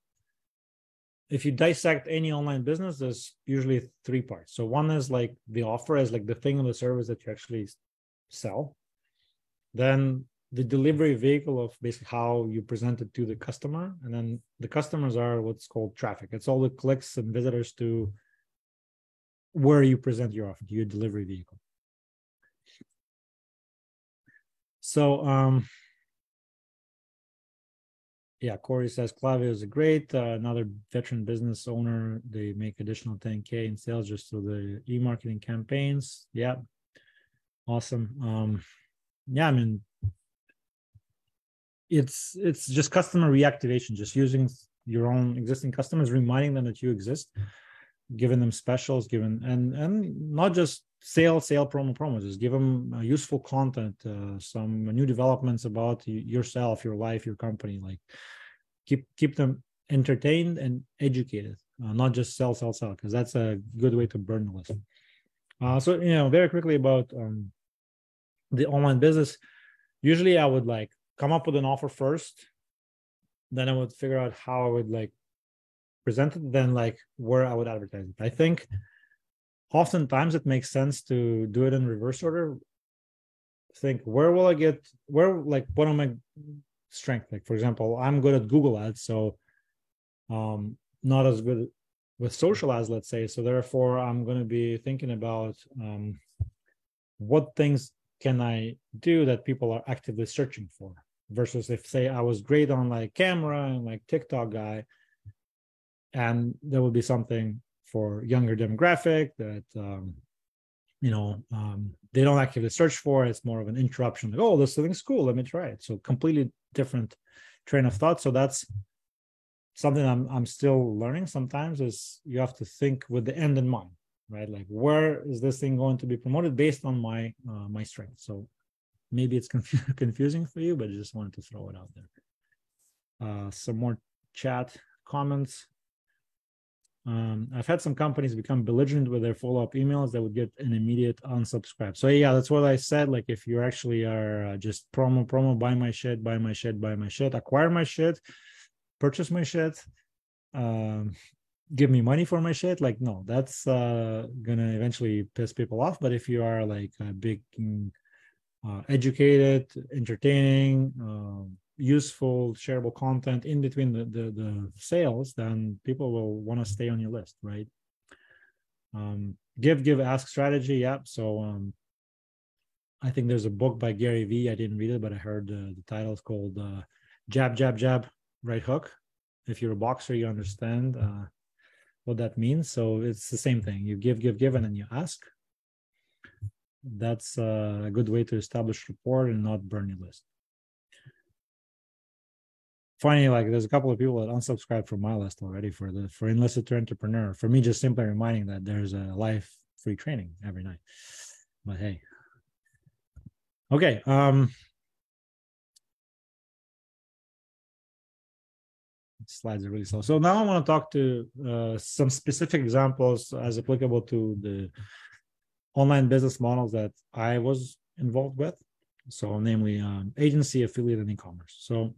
If you dissect any online business, there's usually 3 parts. So one is like the offer, is like the thing or the service that you actually sell. Then the delivery vehicle of basically how you present it to the customer. And then the customers are what's called traffic. It's all the clicks and visitors to where you present your offer, to your delivery vehicle. So, yeah, Corey says Clavio is great. Another veteran business owner. They make additional 10K in sales just through the e-marketing campaigns. Yeah, awesome. Yeah, I mean, it's just customer reactivation, just using your own existing customers, reminding them that you exist, giving them specials, and not just sale promo, just give them useful content, some new developments about yourself, your life, your company. Like keep them entertained and educated, not just sell, because that's a good way to burn the list. So very quickly about the online business. Usually I would like come up with an offer first, then I would figure out how I would like present it, then like where I would advertise it. I think oftentimes it makes sense to do it in reverse order. Think, what are my strengths? Like, for example, I'm good at Google ads, so not as good with social ads, let's say. So therefore I'm going to be thinking about what things can I do that people are actively searching for, versus if, say, I was great on like camera and like TikTok guy, and there will be something for younger demographic that they don't actively search for. It's more of an interruption, like, oh, this thing's cool, let me try it. So completely different train of thought. So that's something I'm still learning. Sometimes is you have to think with the end in mind, right? Like, where is this thing going to be promoted based on my my strength? So maybe it's confusing for you, but I just wanted to throw it out there. Some more chat comments. I've had some companies become belligerent with their follow-up emails that would get an immediate unsubscribe. So yeah, that's what I said. Like, if you actually are just promo, buy my shit, acquire my shit, purchase my shit, give me money for my shit. Like, no, that's gonna eventually piss people off. But if you are like a big, educated, entertaining, useful, shareable content in between the sales, then people will want to stay on your list, right? Give, ask strategy. Yeah. So I think there's a book by Gary Vee. I didn't read it, but I heard the title is called Jab, Jab, Jab, Right Hook. If you're a boxer, you understand what that means. So it's the same thing. You give, and then you ask. That's a good way to establish rapport and not burn your list. Funny, like, there's a couple of people that unsubscribed from my list already for Enlisted2Entrepreneur. For me, just simply reminding that there's a live free training every night. But hey, okay. Slides are really slow. So now I want to talk to some specific examples as applicable to the online business models that I was involved with. So namely agency, affiliate, and e-commerce. So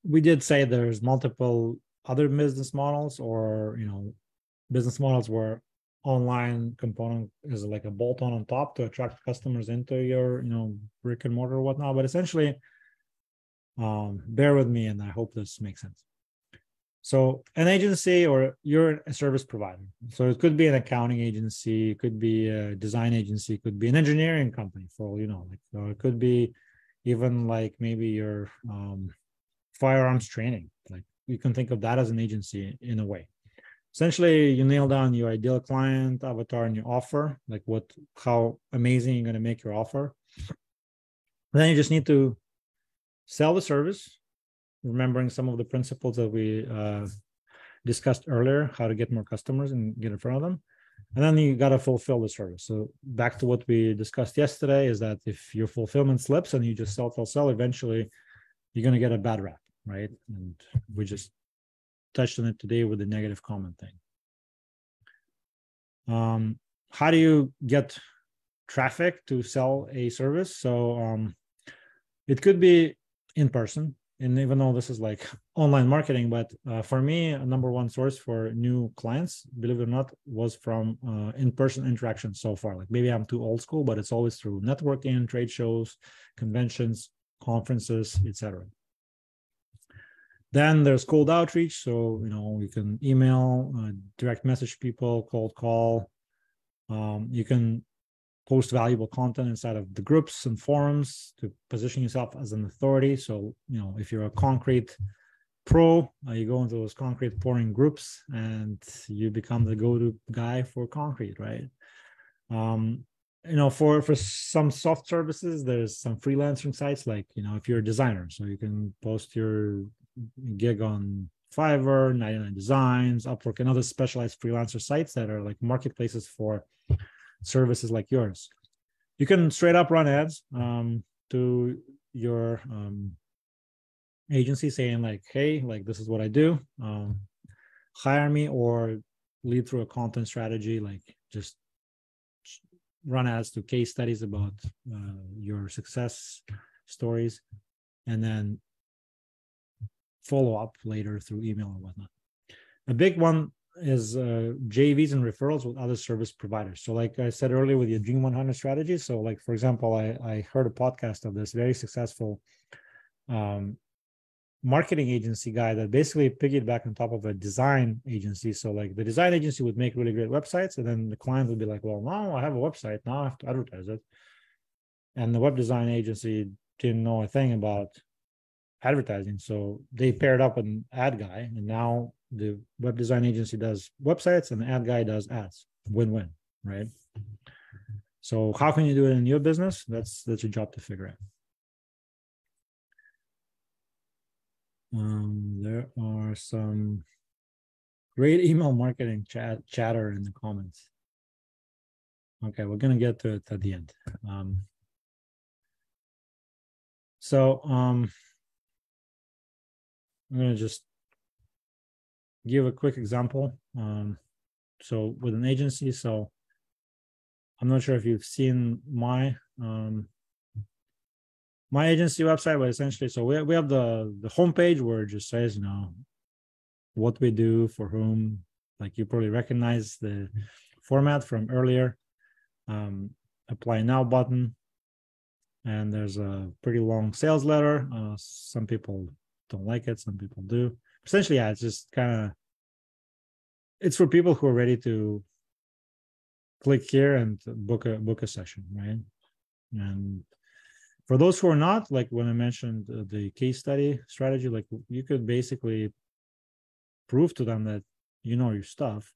we did say there's multiple other business models, or business models where online component is like a bolt-on on top to attract customers into your brick and mortar or whatnot. But essentially, bear with me, and I hope this makes sense. So an agency, or you're a service provider. So it could be an accounting agency, it could be a design agency, it could be an engineering company, for all you know. Like, it could be even like maybe your firearms training. Like, you can think of that as an agency in a way. essentially you nail down your ideal client avatar and your offer, like how amazing you're going to make your offer. Then you just need to sell the service, remembering some of the principles that we discussed earlier, how to get more customers and get in front of them. And then you got to fulfill the service. So back to what we discussed yesterday is that if your fulfillment slips and you just sell, eventually you're going to get a bad rap, right? And we just touched on it today with the negative comment thing. How do you get traffic to sell a service? So it could be in person. And even though this is like online marketing, but for me, a number one source for new clients, believe it or not, was from in-person interaction so far. Like maybe I'm too old school, but it's always through networking, trade shows, conventions, conferences, etc. Then there's cold outreach. So, you can email, direct message people, cold call. You can post valuable content inside of the groups and forums to position yourself as an authority. So, if you're a concrete pro, you go into those concrete pouring groups and you become the go-to guy for concrete, right? For some soft services, there's some freelancing sites, like, if you're a designer, so you can post your gig on Fiverr, 99 Designs, Upwork, and other specialized freelancer sites that are like marketplaces for services like yours. You can straight up run ads to your agency saying like, hey, like this is what I do, hire me, or lead through a content strategy, like just run ads to case studies about your success stories, and then follow up later through email or whatnot. A big one is JVs and referrals with other service providers. So like I said earlier with your Dream 100 strategy. So like, for example, I heard a podcast of this very successful marketing agency guy that basically piggybacked on top of a design agency. So like the design agency would make really great websites, and then the client would be like, well, now I have a website, now I have to advertise it. And the web design agency didn't know a thing about advertising. So they paired up an ad guy, and now the web design agency does websites and the ad guy does ads. Win-win, right? So how can you do it in your business? That's your job to figure out. There are some great email marketing chatter in the comments. Okay, we're gonna get to it at the end. I'm gonna just give a quick example. So with an agency, so I'm not sure if you've seen my agency website, but essentially, so we have the homepage where it just says, what we do for whom. Like you probably recognize the format from earlier. Apply now button, and there's a pretty long sales letter. Some people don't like it, some people do. Essentially, yeah, it's just it's for people who are ready to click here and book a session, right? And for those who are not, like when I mentioned the case study strategy, like you could basically prove to them that you know your stuff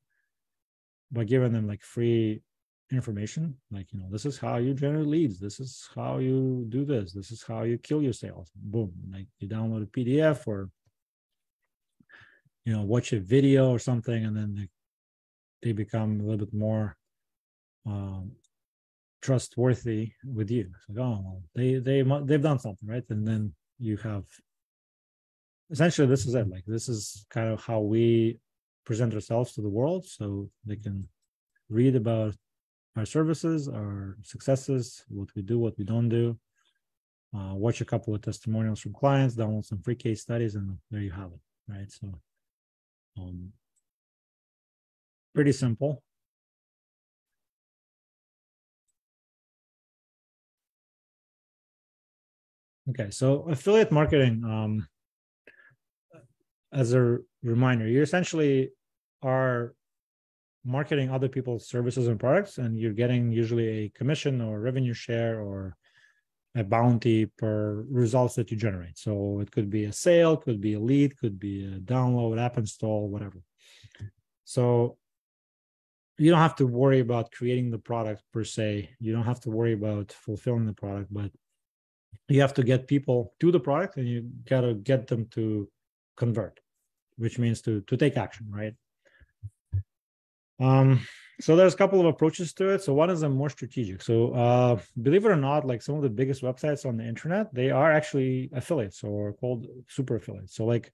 by giving them like free information, like, this is how you generate leads, this is how you do this is how you kill your sales. Boom, like you download a PDF or watch a video or something, and then they become a little bit more trustworthy with you. It's like, oh, well, they've done something, right? And then you have, essentially, this is it. Like, this is kind of how we present ourselves to the world, so they can read about our services, our successes, what we do, what we don't do, watch a couple of testimonials from clients, download some free case studies, and there you have it, right? So pretty simple. Okay, so affiliate marketing, as a reminder, you essentially are marketing other people's services and products, and you're getting usually a commission or revenue share or a bounty per results that you generate. So it could be a sale, could be a lead, could be a download, app install, whatever. So you don't have to worry about creating the product per se. You don't have to worry about fulfilling the product, but you have to get people to the product, and you got to get them to convert, which means to take action, right? So there's a couple of approaches to it. So one is a more strategic. So believe it or not, like some of the biggest websites on the internet, they are actually affiliates or called super affiliates. So like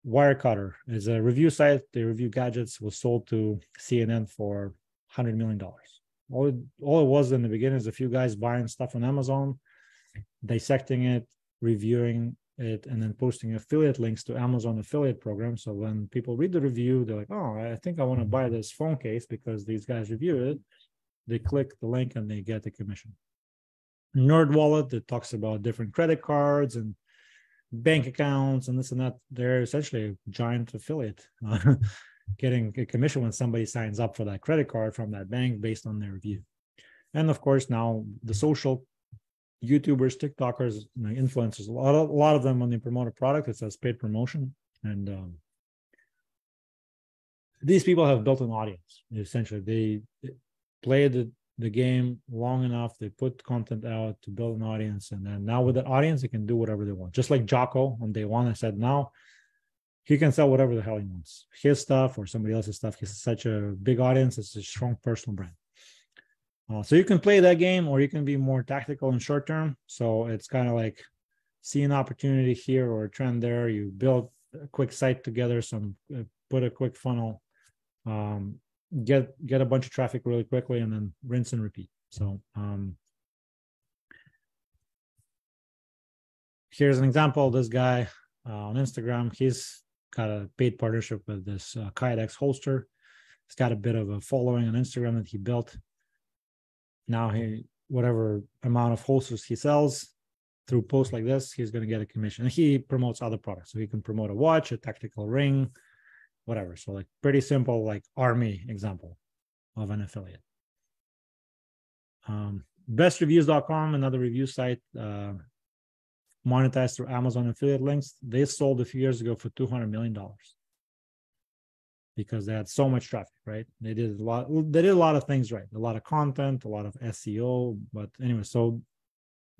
Wirecutter is a review site. They review gadgets, was sold to CNN for $100 million. All it was in the beginning is a few guys buying stuff on Amazon, dissecting it, reviewing it, and then posting affiliate links to Amazon affiliate program. So when people read the review, they're like, oh, I think I want to buy this phone case because these guys reviewed it. They click the link and they get a commission. NerdWallet, that talks about different credit cards and bank accounts and this and that. They're essentially a giant affiliate, getting a commission when somebody signs up for that credit card from that bank based on their review. And of course, now the social YouTubers, TikTokers, influencers, a lot of them, when they promote a product, it says paid promotion. And these people have built an audience. Essentially, they play the game long enough, they put content out to build an audience, and then now with that audience, they can do whatever they want. Just like Jocko on day one, I said, now he can sell whatever the hell he wants, his stuff or somebody else's stuff. He's such a big audience, it's a strong personal brand. So you can play that game, or you can be more tactical and short term. So it's kind of like see an opportunity here or a trend there. You build a quick site together, put a quick funnel, get a bunch of traffic really quickly, and then rinse and repeat. So here's an example. This guy on Instagram, he's got a paid partnership with this Kydex holster. He's got a bit of a following on Instagram that he built. Now whatever amount of holsters he sells through posts like this, he's going to get a commission. And he promotes other products. So he can promote a watch, a tactical ring, whatever. So like pretty simple, like army example of an affiliate. Bestreviews.com, another review site, monetized through Amazon affiliate links. They sold a few years ago for $200 million. Because they had so much traffic, right? They did a lot of things right, a lot of content, a lot of SEO. But anyway, so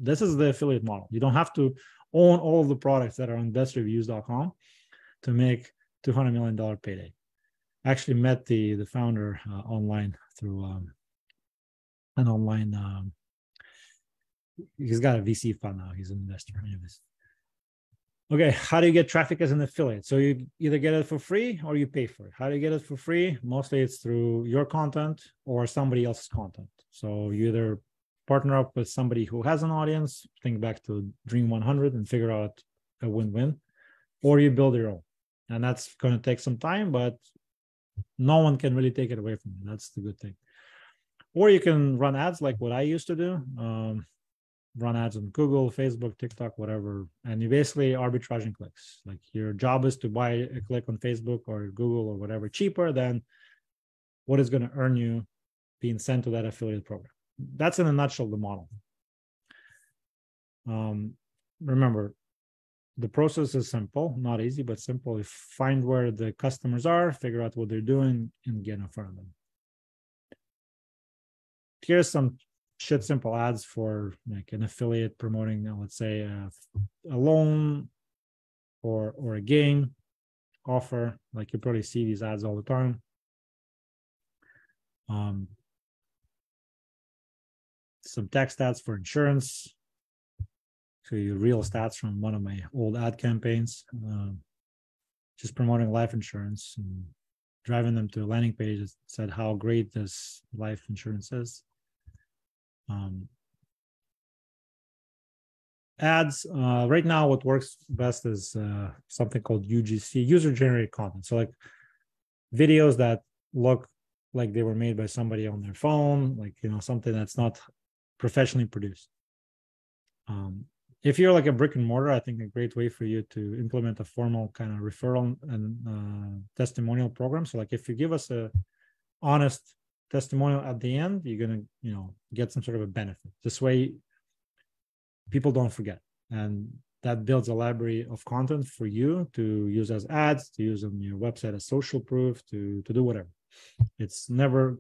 this is the affiliate model. You don't have to own all of the products that are on bestreviews.com to make $200 million payday. I actually met the founder online through an online, he's got a VC fund now, he's an investor. Anyways. Okay, how do you get traffic as an affiliate? So you either get it for free or you pay for it. How do you get it for free? Mostly it's through your content or somebody else's content. So you either partner up with somebody who has an audience, think back to Dream 100 and figure out a win-win, or you build your own. And that's going to take some time, but no one can really take it away from you. That's the good thing. Or you can run ads like what I used to do. Run ads on Google, Facebook, TikTok, whatever. And you basically arbitraging clicks. Like your job is to buy a click on Facebook or Google or whatever cheaper than what is going to earn you being sent to that affiliate program. That's in a nutshell the model. Remember, the process is simple, not easy, but simple. You find where the customers are, figure out what they're doing, and get in front of them. Here's some simple ads for like an affiliate promoting, let's say, a loan or a game offer. Like you probably see these ads all the time. Some text ads for insurance. So your real stats from one of my old ad campaigns. Just promoting life insurance and driving them to a landing page that said how great this life insurance is. Ads, right now what works best is something called UGC, user generated content. So like videos that look like they were made by somebody on their phone, like, something that's not professionally produced. If you're like a brick and mortar, I think a great way for you to implement a formal kind of referral and testimonial program. So like if you give us a honest testimonial at the end, you're going to, get some sort of a benefit. This way people don't forget. And that builds a library of content for you to use as ads, to use on your website as social proof, to do whatever. It's never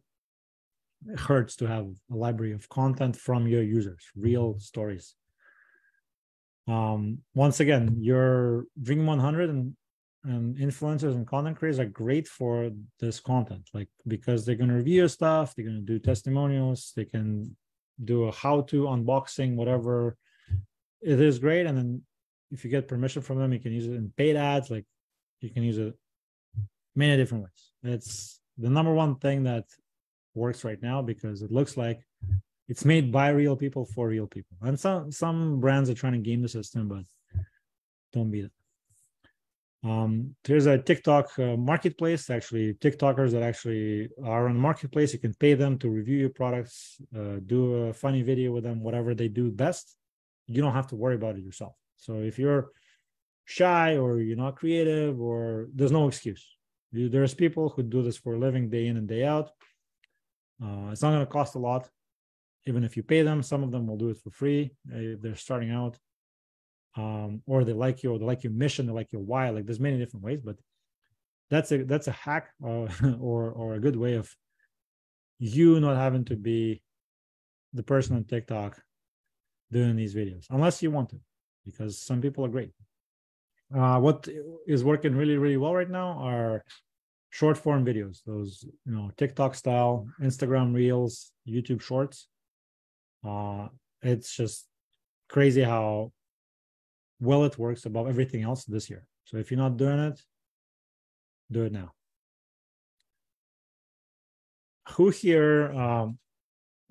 hurts to have a library of content from your users, real stories. Once again, your Dream 100 and influencers and content creators are great for this content, like, because they're going to review your stuff, they're going to do testimonials, they can do a how-to unboxing, whatever. It is great. And then if you get permission from them, you can use it in paid ads. Like, you can use it many different ways. It's the number one thing that works right now, because it looks like it's made by real people for real people. And some brands are trying to game the system, but don't be it. There's a TikTok marketplace, actually, TikTokers that actually are on the marketplace. You can pay them to review your products, do a funny video with them, whatever they do best. You don't have to worry about it yourself. So if you're shy or you're not creative, or there's no excuse. There's people who do this for a living, day in and day out. It's not going to cost a lot, even if you pay them. Some of them will do it for free if they're starting out. Or they like you, or they like your mission, they like your why. Like, there's many different ways, but that's a hack or a good way of you not having to be the person on TikTok doing these videos, unless you want to, because some people are great. What is working really, really well right now are short form videos, those, TikTok style, Instagram Reels, YouTube Shorts. It's just crazy how well it works above everything else this year. So if you're not doing it, do it now. Who here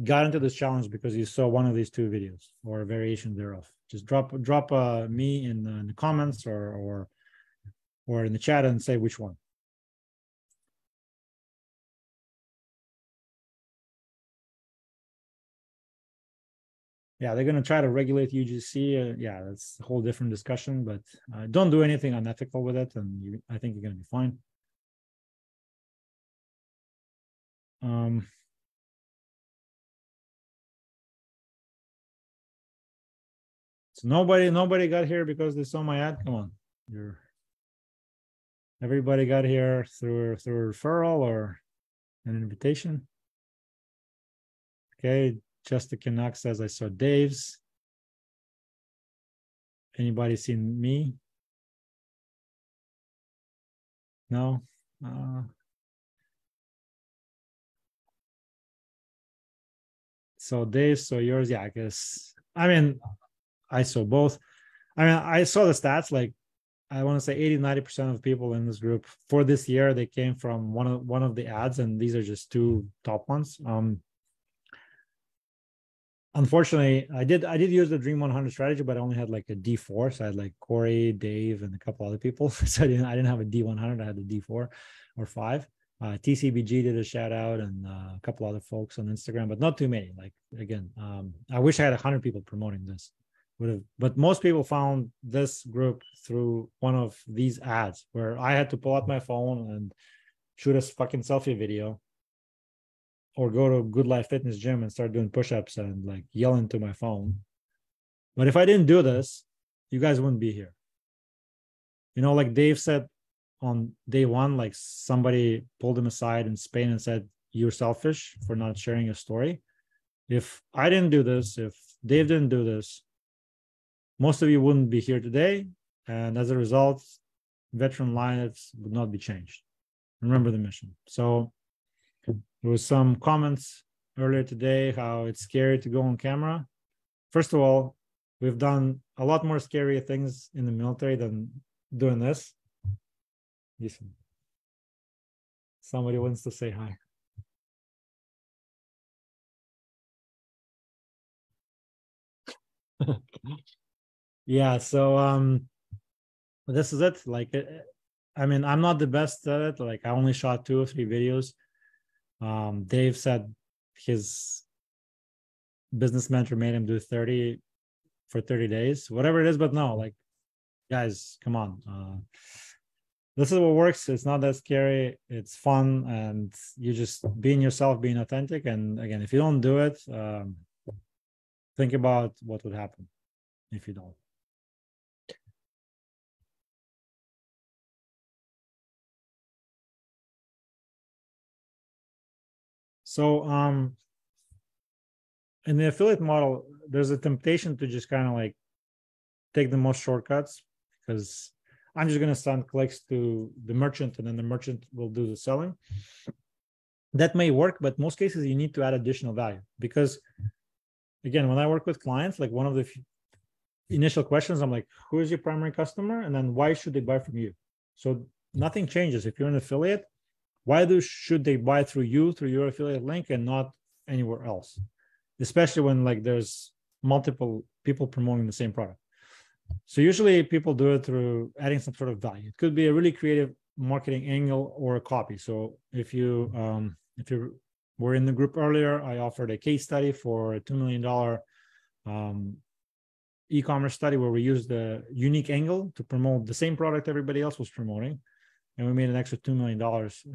got into this challenge because you saw one of these two videos or a variation thereof? Just drop me in the comments or in the chat and say which one. Yeah, they're going to try to regulate UGC. Yeah, that's a whole different discussion, but don't do anything unethical with it, and I think you're going to be fine. So nobody got here because they saw my ad. Come on, everybody got here through a referral or an invitation. Okay, Jessica Knox says I saw Dave's. Anybody seen me? No. So Dave, so yours, yeah, I guess. I mean, I saw both. I mean, I saw the stats, like, I want to say 80-90% of people in this group for this year, they came from one of the ads, and these are just two top ones. Unfortunately, I did use the Dream 100 strategy, but I only had like a D4. So I had like Corey, Dave, and a couple other people. So I didn't have a D100. I had a D4 or 5. TCBG did a shout out, and a couple other folks on Instagram, but not too many. Like, again, I wish I had 100 people promoting this. But most people found this group through one of these ads where I had to pull out my phone and shoot a fucking selfie video, or go to Good Life Fitness gym and start doing push-ups and like yelling to my phone. But if I didn't do this, you guys wouldn't be here. Like Dave said on day one, like somebody pulled him aside in Spain and said, "You're selfish for not sharing your story." If I didn't do this, if Dave didn't do this, most of you wouldn't be here today. And as a result, veteran lives would not be changed. Remember the mission. So there was some comments earlier today how it's scary to go on camera. First of all, we've done a lot more scary things in the military than doing this. Listen. Somebody wants to say hi. Yeah, so this is it. Like, I mean, I'm not the best at it. Like, I only shot 2 or 3 videos. Dave said his business mentor made him do 30 for 30 days, whatever it is. But no, like, guys, come on. This is what works. It's not that scary. It's fun, and you just being yourself, being authentic. And again, if you don't do it, think about what would happen if you don't. So in the affiliate model, there's a temptation to just kind of like take the most shortcuts, because I'm just going to send clicks to the merchant and then the merchant will do the selling. That may work, but most cases you need to add additional value, because again, when I work with clients, like one of the initial questions, I'm like, who is your primary customer? And then why should they buy from you? So nothing changes. If you're an affiliate, should they buy through you, through your affiliate link, and not anywhere else? Especially when like there's multiple people promoting the same product. So usually people do it through adding some sort of value. It could be a really creative marketing angle or a copy. So if you were in the group earlier, I offered a case study for a $2 million e-commerce study where we used the unique angle to promote the same product everybody else was promoting. And we made an extra $2 million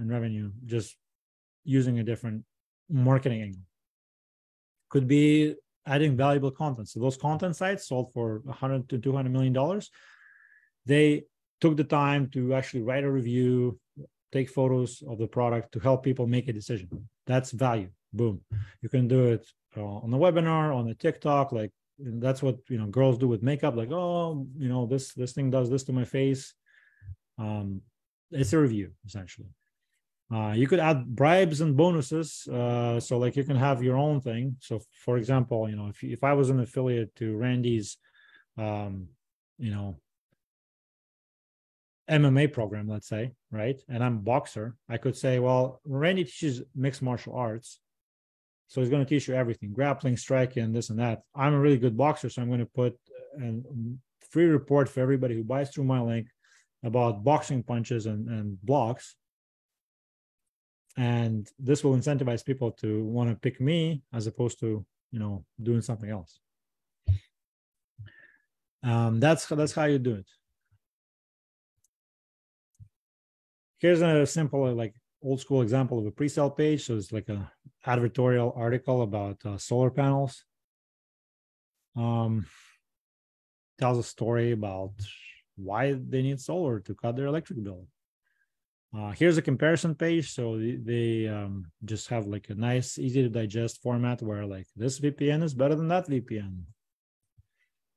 in revenue just using a different marketing angle. Could be adding valuable content. So those content sites sold for $100 to $200 million. They took the time to actually write a review, take photos of the product to help people make a decision. That's value. Boom. You can do it on the webinar, on the TikTok, like that's what girls do with makeup. Like, oh, this thing does this to my face. It's a review essentially. You could add bribes and bonuses. So like you can have your own thing. So for example, if I was an affiliate to Randy's, MMA program, let's say, right? And I'm a boxer, I could say, well, Randy teaches mixed martial arts. So he's going to teach you everything, grappling, striking, and this and that. I'm a really good boxer, so I'm going to put a free report for everybody who buys through my link about boxing punches and blocks. And this will incentivize people to want to pick me as opposed to, doing something else. That's how you do it. Here's a simple, like old school example of a pre-sale page. So it's like an advertorial article about solar panels. Tells a story about why they need solar to cut their electric bill. Here's a comparison page. So they just have like a nice, easy to digest format where like this VPN is better than that VPN.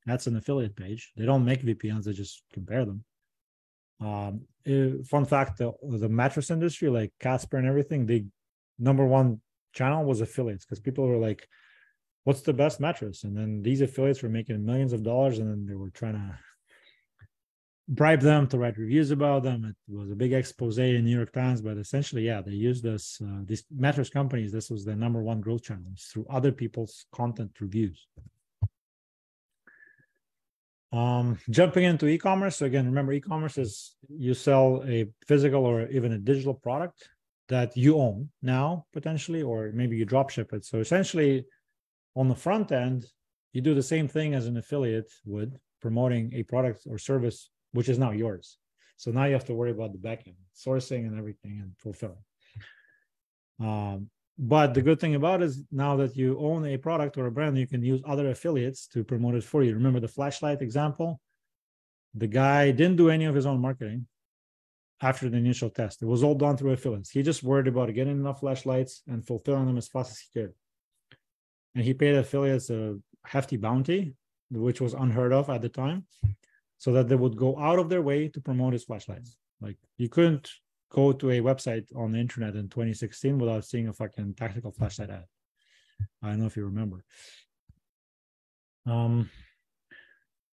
That's an affiliate page. They don't make VPNs, they just compare them. Fun fact, the mattress industry, like Casper and everything, the number one channel was affiliates, because people were like, what's the best mattress? And then these affiliates were making millions of dollars, and then they were trying to bribe them to write reviews about them. It was a big expose in New York Times, but essentially, yeah, they used this, these mattress companies, this was the number one growth channel through other people's content reviews. Jumping into e-commerce. So again, remember, e-commerce is you sell a physical or even a digital product that you own now potentially, or maybe you drop ship it. So essentially on the front end, you do the same thing as an affiliate would, promoting a product or service, which is now yours. So now you have to worry about the back end, sourcing and everything, and fulfilling. But the good thing about it is now that you own a product or a brand, you can use other affiliates to promote it for you. Remember the flashlight example? The guy didn't do any of his own marketing after the initial test. It was all done through affiliates. He just worried about getting enough flashlights and fulfilling them as fast as he could. And he paid affiliates a hefty bounty, which was unheard of at the time, so that they would go out of their way to promote his flashlights. Like you couldn't go to a website on the internet in 2016 without seeing a fucking tactical flashlight ad. I don't know if you remember.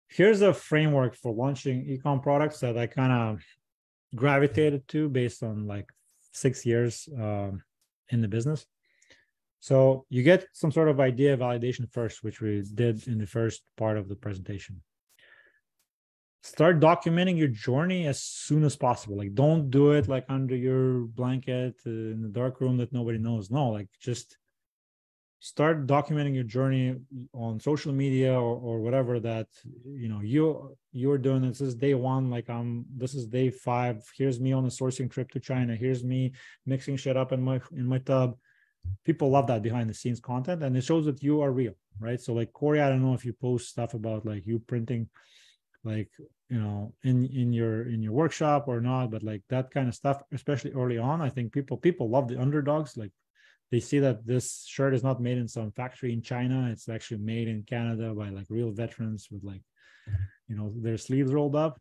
Here's a framework for launching e-com products that I kind of gravitated to based on like 6 years in the business. So you get some sort of idea validation first, which we did in the first part of the presentation. Start documenting your journey as soon as possible. Like, don't do it like under your blanket in the dark room that nobody knows. No, like just start documenting your journey on social media or whatever that you're doing. This is day one. Like this is day 5. Here's me on a sourcing trip to China. Here's me mixing shit up in my tub. People love that behind the scenes content, and it shows that you are real, right? So like Corey, I don't know if you post stuff about like you printing like in your workshop or not, but like that kind of stuff, especially early on, I think people love the underdogs. Like They see that this shirt is not made in some factory in China. It's actually made in Canada by like real veterans with like, you know, their sleeves rolled up.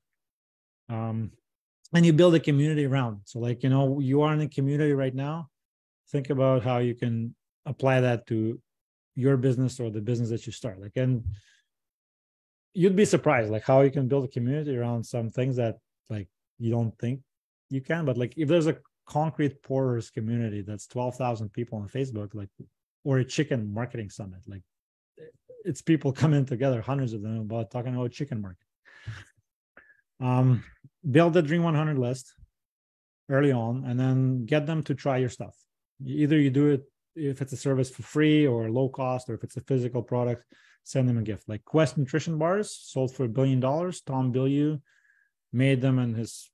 And you build a community around it. So like, you know, you are in a community right now. Think about how you can apply that to your business or the business that you start. Like, and you'd be surprised like how you can build a community around some things that like you don't think you can. But like if there's a concrete pourers community that's 12,000 people on Facebook, like, or a chicken marketing summit, like it's people coming together, hundreds of them, about talking about chicken market. Build the Dream 100 list early on, and then get them to try your stuff. Either you do it if it's a service for free or low cost, or if it's a physical product, send them a gift. Like Quest nutrition bars sold for $1 billion. Tom Bilyeu made them in his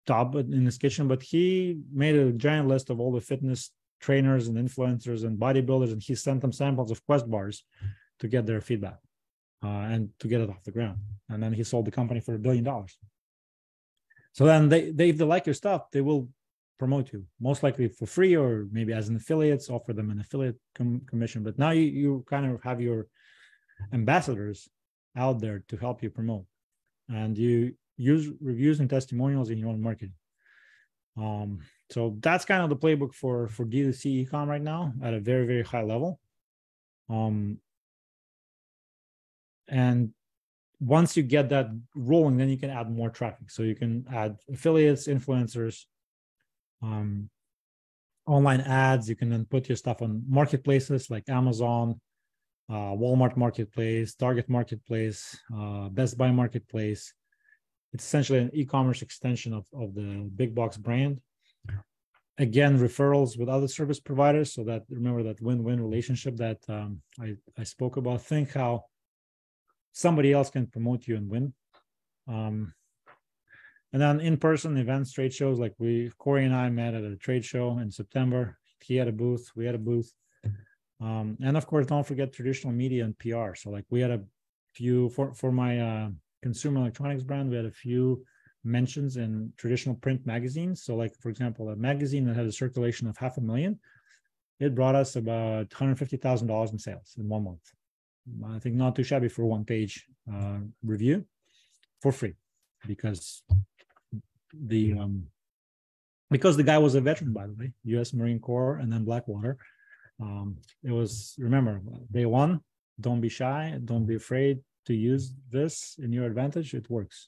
tub in his kitchen, but he made a giant list of all the fitness trainers and influencers and bodybuilders, and he sent them samples of Quest bars to get their feedback and to get it off the ground. And then he sold the company for $1 billion. So then they if they like your stuff, they will promote you, most likely for free, or maybe as an affiliate, offer them an affiliate commission. But now you kind of have your ambassadors out there to help you promote, and you use reviews and testimonials in your own marketing. So that's kind of the playbook for D2C e-com right now at a very, very high level. And once you get that rolling, then you can add more traffic. So you can add affiliates, influencers, online ads. You can then put your stuff on marketplaces like Amazon, Walmart Marketplace, Target Marketplace, Best Buy Marketplace. It's essentially an e-commerce extension of the big box brand. Again, referrals with other service providers. So that, remember that win-win relationship that I spoke about. Think how somebody else can promote you and win. And then in-person events, trade shows, like Corey and I met at a trade show in September. He had a booth, we had a booth. And of course, don't forget traditional media and PR. So like we had a few, for my consumer electronics brand, we had a few mentions in traditional print magazines. So like, for example, a magazine that had a circulation of 500,000, it brought us about $150,000 in sales in 1 month. I think not too shabby for a one-page review for free, because the guy was a veteran, by the way, U.S. Marine Corps and then Blackwater. It was, remember, day one, don't be shy, don't be afraid to use this in your advantage. It works.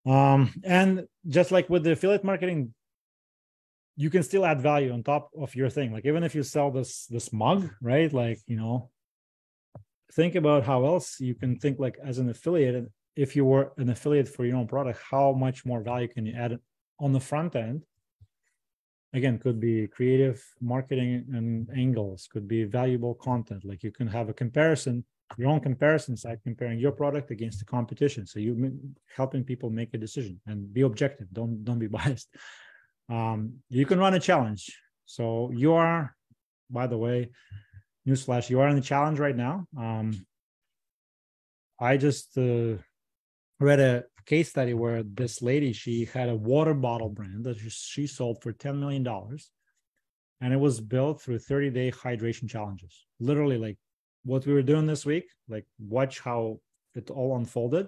And just like with the affiliate marketing, you can still add value on top of your thing. Like even if you sell this mug, right? Like, you know, think about how else you can think like as an affiliate. If you were an affiliate for your own product, how much more value can you add on the front end? Again, could be creative marketing and angles, could be valuable content. Like you can have a comparison, your own comparison site, comparing your product against the competition. So you helping people make a decision and be objective. Don't be biased. You can run a challenge. So you are, by the way, newsflash, you are in the challenge right now. I just read a case study where this lady, she had a water bottle brand that she sold for $10 million. And it was built through 30-day hydration challenges. Literally like what we were doing this week, like watch how it all unfolded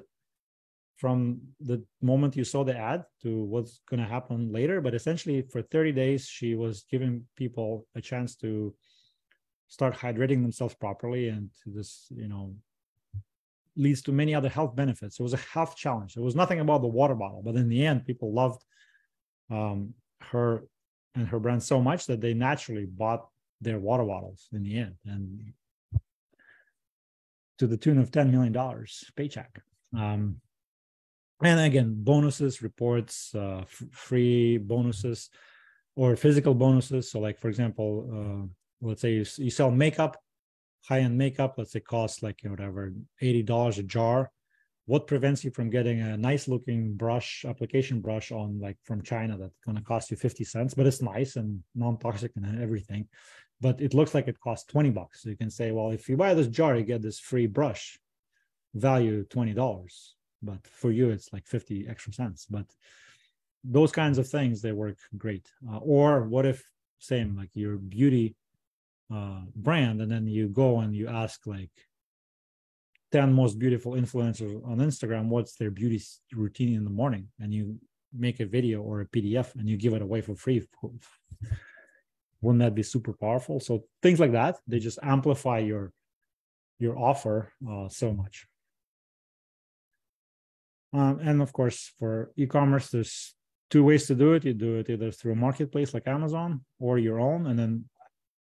from the moment you saw the ad to what's going to happen later. But essentially for 30 days, she was giving people a chance to start hydrating themselves properly, and to this, you know, leads to many other health benefits. It was a health challenge. It was nothing about the water bottle, but in the end, people loved her and her brand so much that they naturally bought their water bottles in the end, and to the tune of $10 million paycheck. And again, bonuses, reports, free bonuses or physical bonuses. So like, for example, let's say you sell makeup, high-end makeup, let's say costs like, you know, whatever, $80 a jar. What prevents you from getting a nice looking brush, application brush on like from China that's going to cost you 50 cents, but it's nice and non-toxic and everything, but it looks like it costs $20. So you can say, well, if you buy this jar, you get this free brush, value $20. But for you, it's like 50 extra cents. But those kinds of things, they work great. Or what if same, like your beauty brand, and then you go and you ask like 10 most beautiful influencers on Instagram what's their beauty routine in the morning, and you make a video or a PDF and you give it away for free. Wouldn't that be super powerful? So things like that, they just amplify your offer so much. And of course, for e-commerce, there's two ways to do it. You do it either through a marketplace like Amazon or your own. And then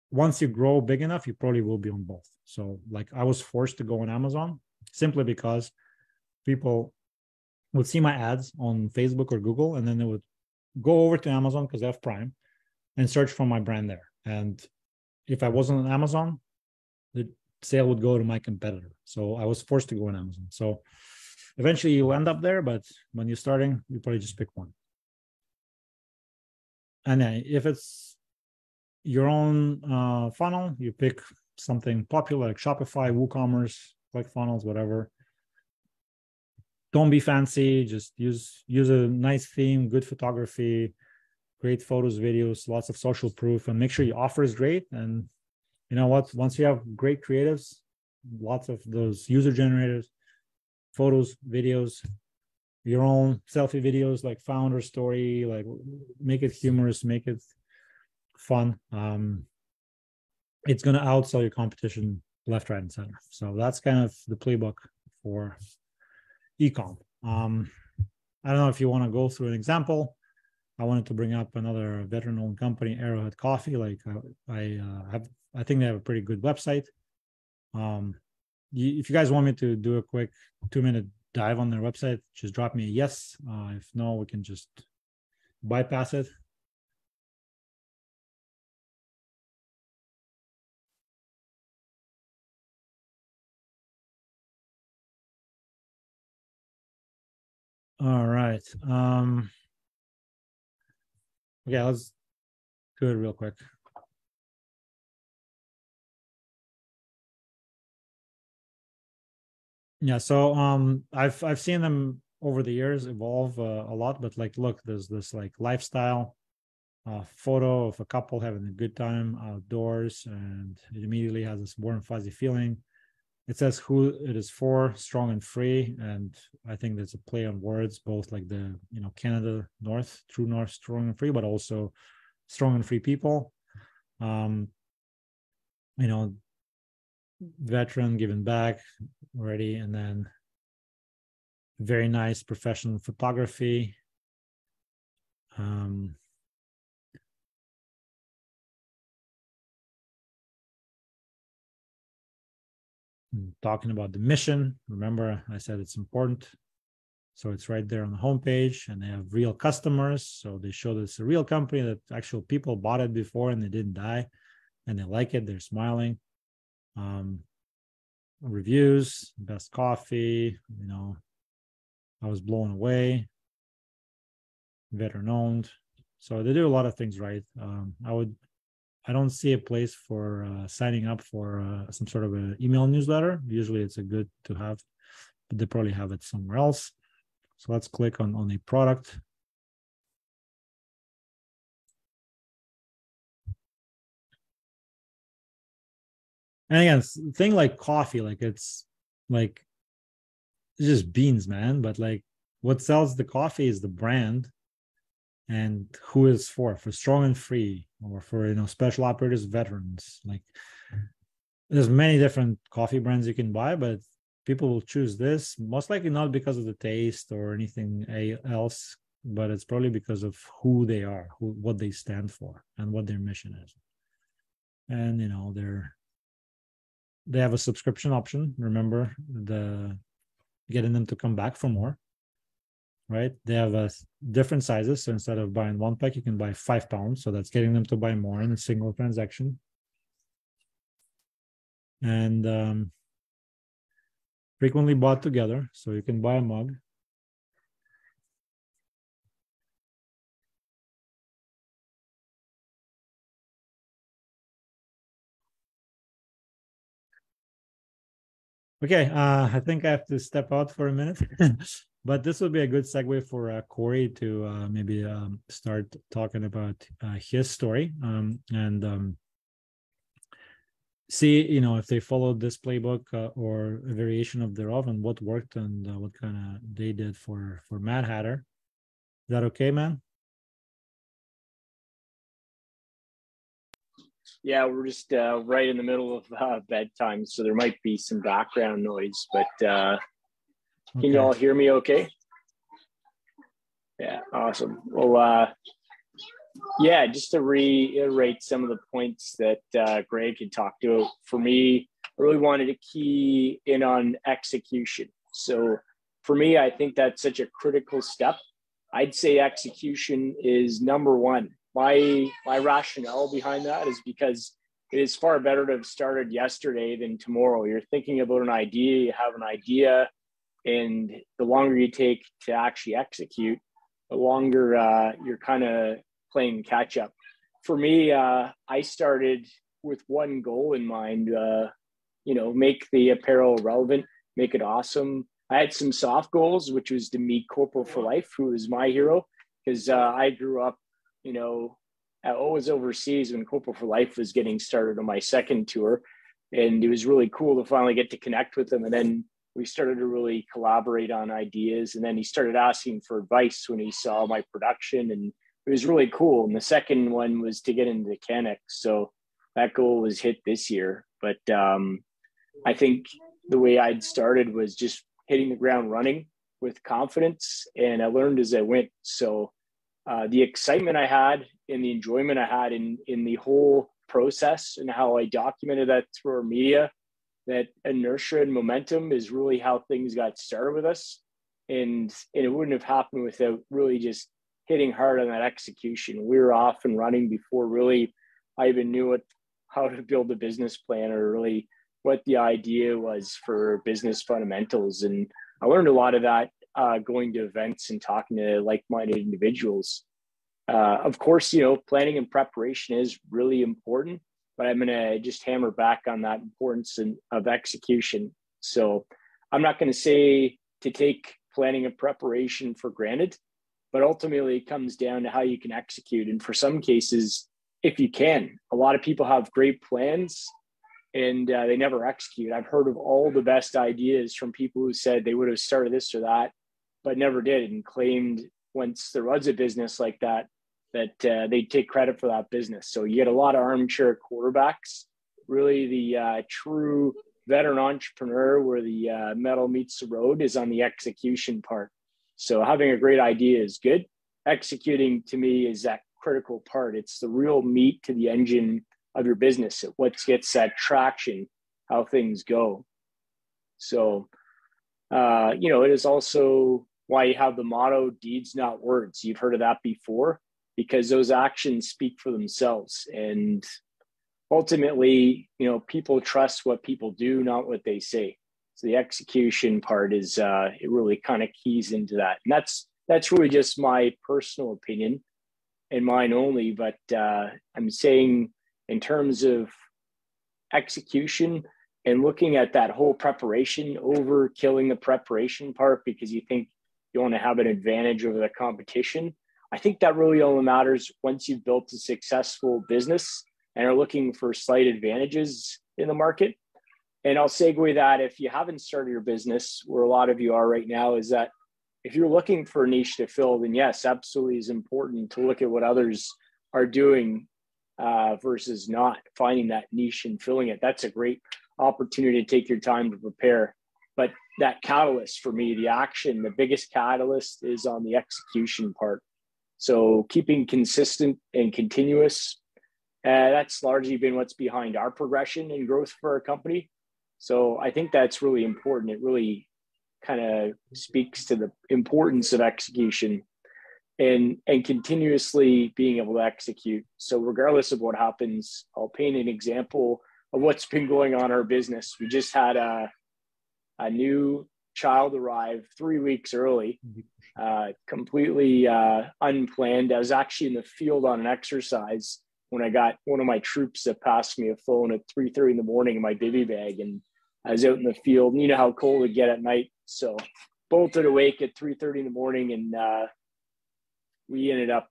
once you grow big enough, you probably will be on both. So like I was forced to go on Amazon simply because people would see my ads on Facebook or Google, and then they would go over to Amazon because they have Prime and search for my brand there. And if I wasn't on Amazon, the sale would go to my competitor. So I was forced to go on Amazon. So eventually you end up there, but when you're starting, you probably just pick one. And then if it's your own funnel, you pick something popular like Shopify, WooCommerce, ClickFunnels, whatever. Don't be fancy. Just use a nice theme, good photography, great photos, videos, lots of social proof, and make sure your offer is great. And you know what? Once you have great creatives, lots of those user generated photos, videos, your own selfie videos, like founder story, like make it humorous, make it fun. It's going to outsell your competition left, right, and center. So that's kind of the playbook for e-com. I don't know if you want to go through an example. I wanted to bring up another veteran-owned company, Arrowhead Coffee. Like I think they have a pretty good website. If you guys want me to do a quick 2-minute dive on their website, just drop me a yes. If no, we can just bypass it. All right. Okay, let's do it real quick. Yeah, so I've seen them over the years evolve a lot, but like look, there's this like lifestyle photo of a couple having a good time outdoors, and it immediately has this warm fuzzy feeling. It says who it is for, strong and free, and I think there's a play on words, both like the Canada North, true North, strong and free, but also strong and free people. Veteran giving back already, and then very nice professional photography. Talking about the mission. Remember, I said it's important. So it's right there on the homepage, and they have real customers. So they show that it's a real company, that actual people bought it before and they didn't die, and they like it. They're smiling. Reviews, best coffee. I was blown away. Veteran owned. So they do a lot of things right. I don't see a place for signing up for some sort of an email newsletter. Usually it's a good to have, but they probably have it somewhere else. So let's click on a product. And again, thing like coffee, like it's just beans, man. But like what sells the coffee is the brand and who is for strong and free, or for special operators, veterans. Like there's many different coffee brands you can buy, but people will choose this most likely not because of the taste or anything else, but it's probably because of who they are, what they stand for, and what their mission is. And they have a subscription option. Remember, getting them to come back for more. Right? They have different sizes. So instead of buying 1 pack, you can buy 5 pounds. So that's getting them to buy more in a single transaction. And frequently bought together. So you can buy a mug. Okay, I think I have to step out for a minute, but this would be a good segue for Corey to maybe start talking about his story and see, if they followed this playbook or a variation of thereof and what worked and what kind of they did for Mad Hatter. Is that okay, man? Yeah, we're just right in the middle of bedtime, so there might be some background noise, but can you all hear me okay? Yeah, awesome. Well, yeah, just to reiterate some of the points that Greg had talked about, for me, I really wanted to key in on execution. So for me, I think that's such a critical step. I'd say execution is number one. My rationale behind that is because it is far better to have started yesterday than tomorrow. You're thinking about an idea, you have an idea, and the longer you take to actually execute, the longer you're kind of playing catch up. For me, I started with one goal in mind, make the apparel relevant, make it awesome. I had some soft goals, which was to meet Corporal for Life, who is my hero, because I grew up, I was overseas when Corporal for Life was getting started on my second tour. And it was really cool to finally get to connect with him. And then we started to really collaborate on ideas. And then he started asking for advice when he saw my production. And it was really cool. And the second one was to get into mechanics. So that goal was hit this year. But I think the way I'd started was just hitting the ground running with confidence. And I learned as I went. So the excitement I had and the enjoyment I had in the whole process and how I documented that through our media, that inertia and momentum is really how things got started with us. And it wouldn't have happened without really just hitting hard on that execution. We were off and running before really I even knew how to build a business plan or really what the idea was for business fundamentals. And I learned a lot of that going to events and talking to like-minded individuals. Of course, planning and preparation is really important, but I'm going to just hammer back on that importance of execution. So I'm not going to say to take planning and preparation for granted, but ultimately it comes down to how you can execute. And for some cases, if you can, a lot of people have great plans and they never execute. I've heard of all the best ideas from people who said they would have started this or that, but never did, and claimed once there was a business like that, they'd take credit for that business. So you get a lot of armchair quarterbacks. Really, the true veteran entrepreneur, where the metal meets the road, is on the execution part. So having a great idea is good. Executing, to me, is that critical part. It's the real meat to the engine of your business. What gets that traction, how things go. So, it is also why you have the motto, deeds, not words. You've heard of that before, because those actions speak for themselves. And ultimately, people trust what people do, not what they say. So the execution part is, it really kind of keys into that. And that's really just my personal opinion and mine only. But I'm saying in terms of execution and looking at that whole preparation over killing the preparation part because you think you want to have an advantage over the competition, I think that really only matters once you've built a successful business and are looking for slight advantages in the market. And I'll segue that if you haven't started your business, where a lot of you are right now, is that if you're looking for a niche to fill, then yes, absolutely is important to look at what others are doing versus not finding that niche and filling it. That's a great opportunity to take your time to prepare. But that catalyst for me, the action, the biggest catalyst is on the execution part. So keeping consistent and continuous, that's largely been what's behind our progression and growth for our company. So I think that's really important. It really kind of speaks to the importance of execution and continuously being able to execute. So regardless of what happens, I'll paint an example of what's been going on in our business. We just had a new child arrive 3 weeks early, completely unplanned. I was actually in the field on an exercise when I got one of my troops that passed me a phone at 3:30 in the morning in my baby bag. And I was out in the field, and you know how cold it get at night. So bolted awake at 3:30 in the morning, and we ended up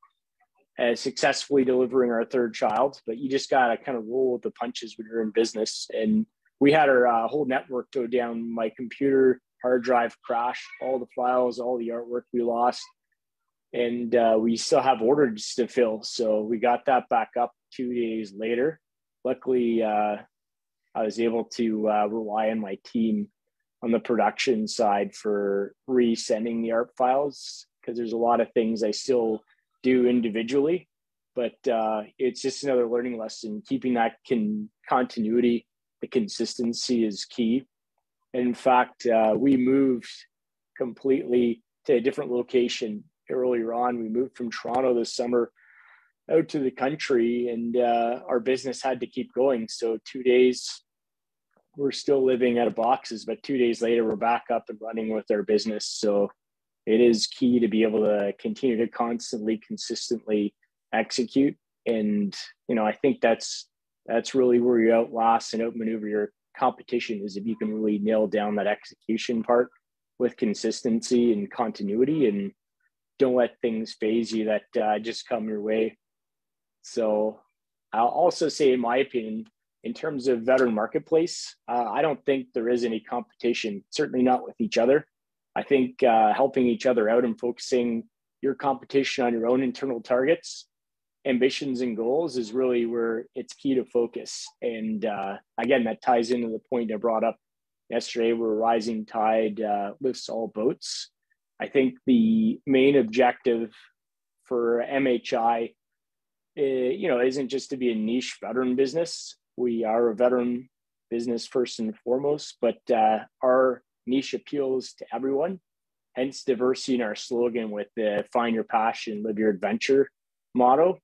successfully delivering our third child. But you just got to kind of roll with the punches when you're in business. And we had our whole network go down. My computer hard drive crashed, all the files, all the artwork we lost. And we still have orders to fill. So we got that back up 2 days later. Luckily, I was able to rely on my team on the production side for resending the art files, because there's a lot of things I still do individually, but it's just another learning lesson. Keeping that continuity, the consistency is key. In fact, we moved completely to a different location earlier on. We moved from Toronto this summer out to the country, and our business had to keep going. So 2 days, we're still living out of boxes, but 2 days later, we're back up and running with our business. So it is key to be able to continue to constantly, consistently execute. And, you know, I think that's really where you outlast and outmaneuver your competition, is if you can really nail down that execution part with consistency and continuity, and don't let things phase you that just come your way. So I'll also say, in my opinion, in terms of veteran marketplace, I don't think there is any competition, certainly not with each other. I think helping each other out and focusing your competition on your own internal targets, ambitions, and goals is really where it's key to focus. And again, that ties into the point I brought up yesterday, where rising tide lifts all boats. I think the main objective for MHI, isn't just to be a niche veteran business. We are a veteran business first and foremost, but our niche appeals to everyone. Hence diversity in our slogan with the "Find Your Passion, Live Your Adventure" motto.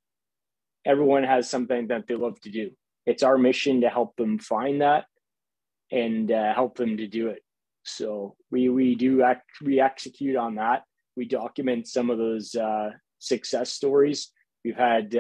Everyone has something that they love to do. It's our mission to help them find that and help them to do it. So we execute on that. We document some of those success stories. We've had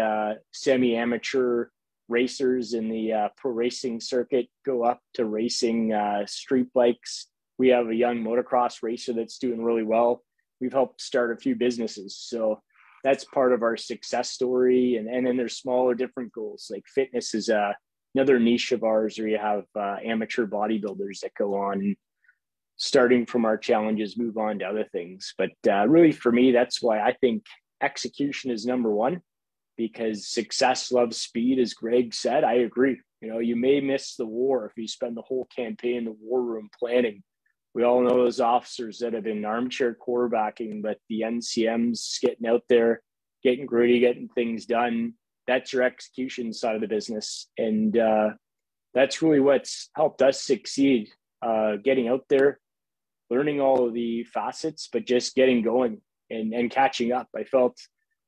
semi-amateur racers in the pro racing circuit go up to racing street bikes. We have a young motocross racer that's doing really well. We've helped start a few businesses. So that's part of our success story. And then there's smaller, different goals. Like fitness is another niche of ours, where you have amateur bodybuilders that go on and, starting from our challenges, move on to other things. But really, for me, that's why I think execution is number one, because success loves speed, as Greg said. I agree. You know, you may miss the war if you spend the whole campaign in the war room planning. We all know those officers that have been armchair quarterbacking, but the NCMs getting out there, getting gritty, getting things done, that's your execution side of the business. And that's really what's helped us succeed, getting out there, learning all of the facets, but just getting going and catching up. I felt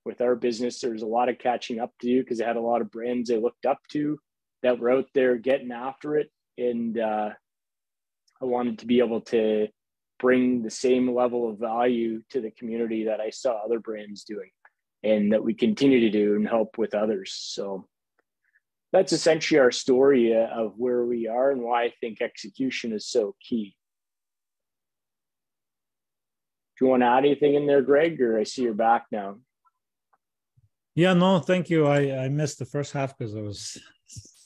with our business, there was a lot of catching up to do, because I had a lot of brands I looked up to that were out there getting after it. And I wanted to be able to bring the same level of value to the community that I saw other brands doing, and that we continue to do and help with others. So that's essentially our story of where we are and why I think execution is so key. Do you want to add anything in there, Greg, or I see you're back now? Yeah, no, thank you. I missed the first half because I was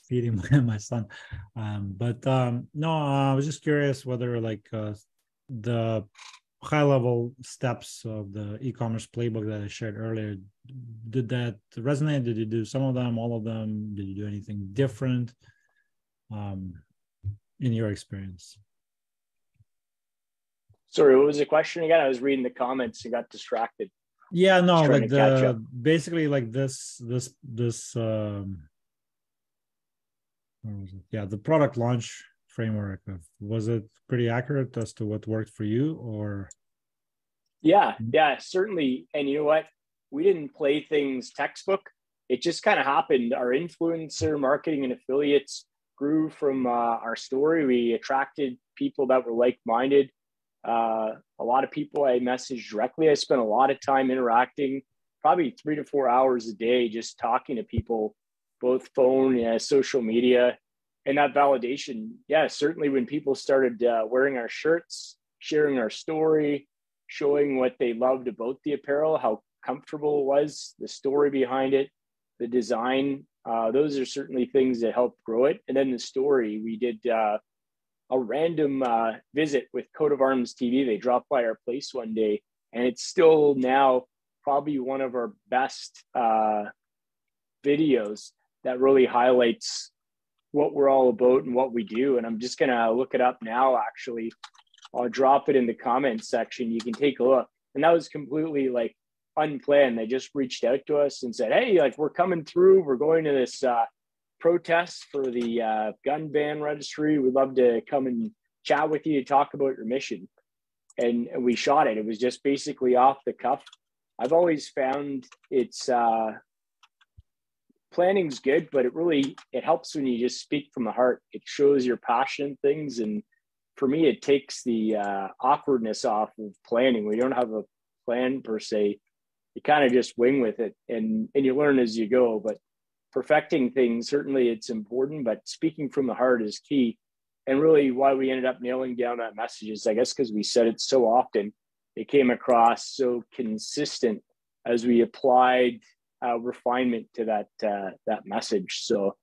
feeding my son. No, I was just curious whether the high level steps of the e-commerce playbook that I shared earlier, did that resonate? Did you do some of them, all of them? Did you do anything different in your experience? Sorry, what was the question again? I was reading the comments and got distracted. Yeah, no, like basically like this the product launch framework. Was it pretty accurate as to what worked for you, or? Yeah, certainly. And you know what? We didn't play things textbook. It just kind of happened. Our influencer marketing and affiliates grew from our story. We attracted people that were like-minded. A lot of people I messaged directly. I spent a lot of time interacting, probably 3 to 4 hours a day, just talking to people, both phone, social media. and that validation, yeah, certainly when people started wearing our shirts, sharing our story, showing what they loved about the apparel, how comfortable it was, the story behind it, the design, those are certainly things that helped grow it. And then the story, we did a random visit with Coat of Arms TV. They dropped by our place one day, and it's still now probably one of our best videos that really highlights what we're all about and what we do. And I'm just gonna look it up now, actually. I'll drop it in the comments section. You can take a look. And that was completely like unplanned. They just reached out to us and said, hey, like, we're coming through. We're going to this protest for the gun ban registry. We'd love to come and chat with you, talk about your mission. And we shot it. It was just basically off the cuff. I've always found it's planning's good, but it helps when you just speak from the heart. It shows your passion in things. And for me, it takes the awkwardness off of planning. We don't have a plan per se. You kind of just wing with it, and you learn as you go. But perfecting things, certainly it's important, but speaking from the heart is key. And really why we ended up nailing down that message is, I guess, because we said it so often, it came across so consistent as we applied refinement to that message. So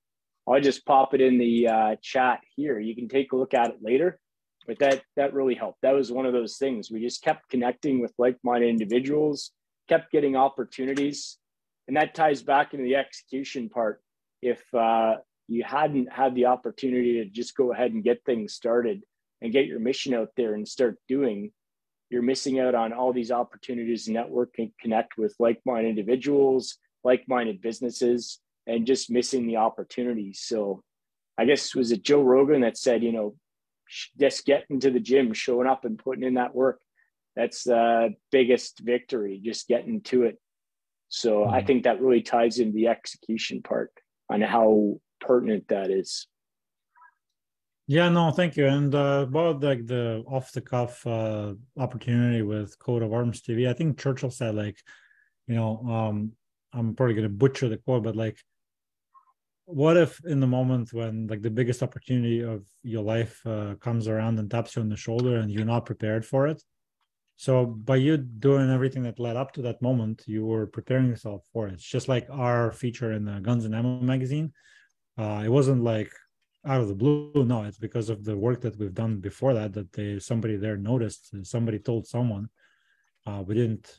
I'll just pop it in the chat here. You can take a look at it later, but that really helped. That was one of those things. We just kept connecting with like-minded individuals, kept getting opportunities, and that ties back into the execution part. If you hadn't had the opportunity to just go ahead and get things started and get your mission out there and start doing, you're missing out on all these opportunities to network and connect with like-minded individuals, like-minded businesses, and just missing the opportunities. So I guess, was it Joe Rogan that said, just getting to the gym, showing up and putting in that work, that's the biggest victory, just getting to it. So I think that really ties into the execution part on how pertinent that is. Yeah, no, thank you. And about like the off the cuff opportunity with Coat of Arms TV, I think Churchill said, like, I'm probably going to butcher the quote, but like, what if in the moment when like the biggest opportunity of your life comes around and taps you on the shoulder and you're not prepared for it? So by you doing everything that led up to that moment, you were preparing yourself for it. It's just like our feature in the Guns and Ammo magazine. It wasn't like out of the blue. No, it's because of the work that we've done before that somebody there noticed, somebody told someone. We didn't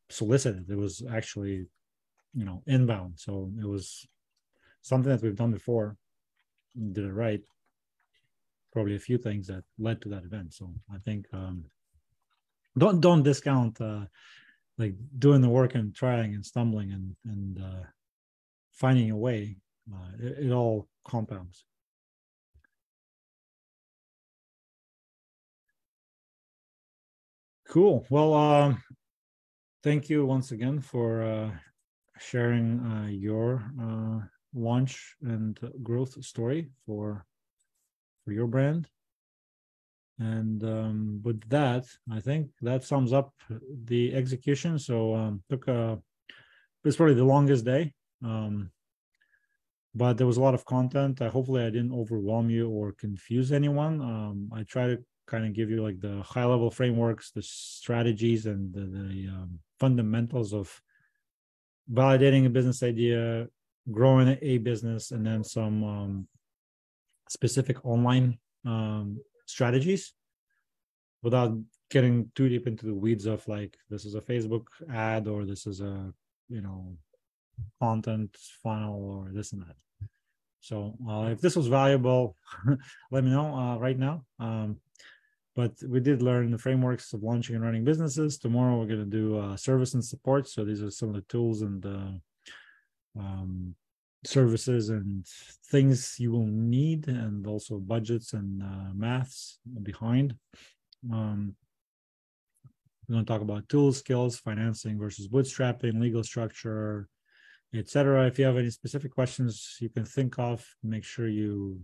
solicit it. It was actually, inbound. So it was something that we've done before, did it right. Probably a few things that led to that event. So I think don't discount like doing the work and trying and stumbling and finding a way. It all compounds. Cool. Well, thank you once again for sharing your launch and growth story for your brand. And with that, I think that sums up the execution. So it's probably the longest day, but there was a lot of content. Hopefully I didn't overwhelm you or confuse anyone. I try to kind of give you like the high level frameworks, the strategies, and the fundamentals of validating a business idea, growing a business, and then some specific online strategies without getting too deep into the weeds of like, this is a Facebook ad or this is a, content funnel or this and that. So if this was valuable, let me know right now. But we did learn the frameworks of launching and running businesses. Tomorrow we're going to do service and support. So these are some of the tools and services and things you will need, and also budgets and maths behind. We're going to talk about tools, skills, financing versus bootstrapping, legal structure, etc. If you have any specific questions you can think of, make sure you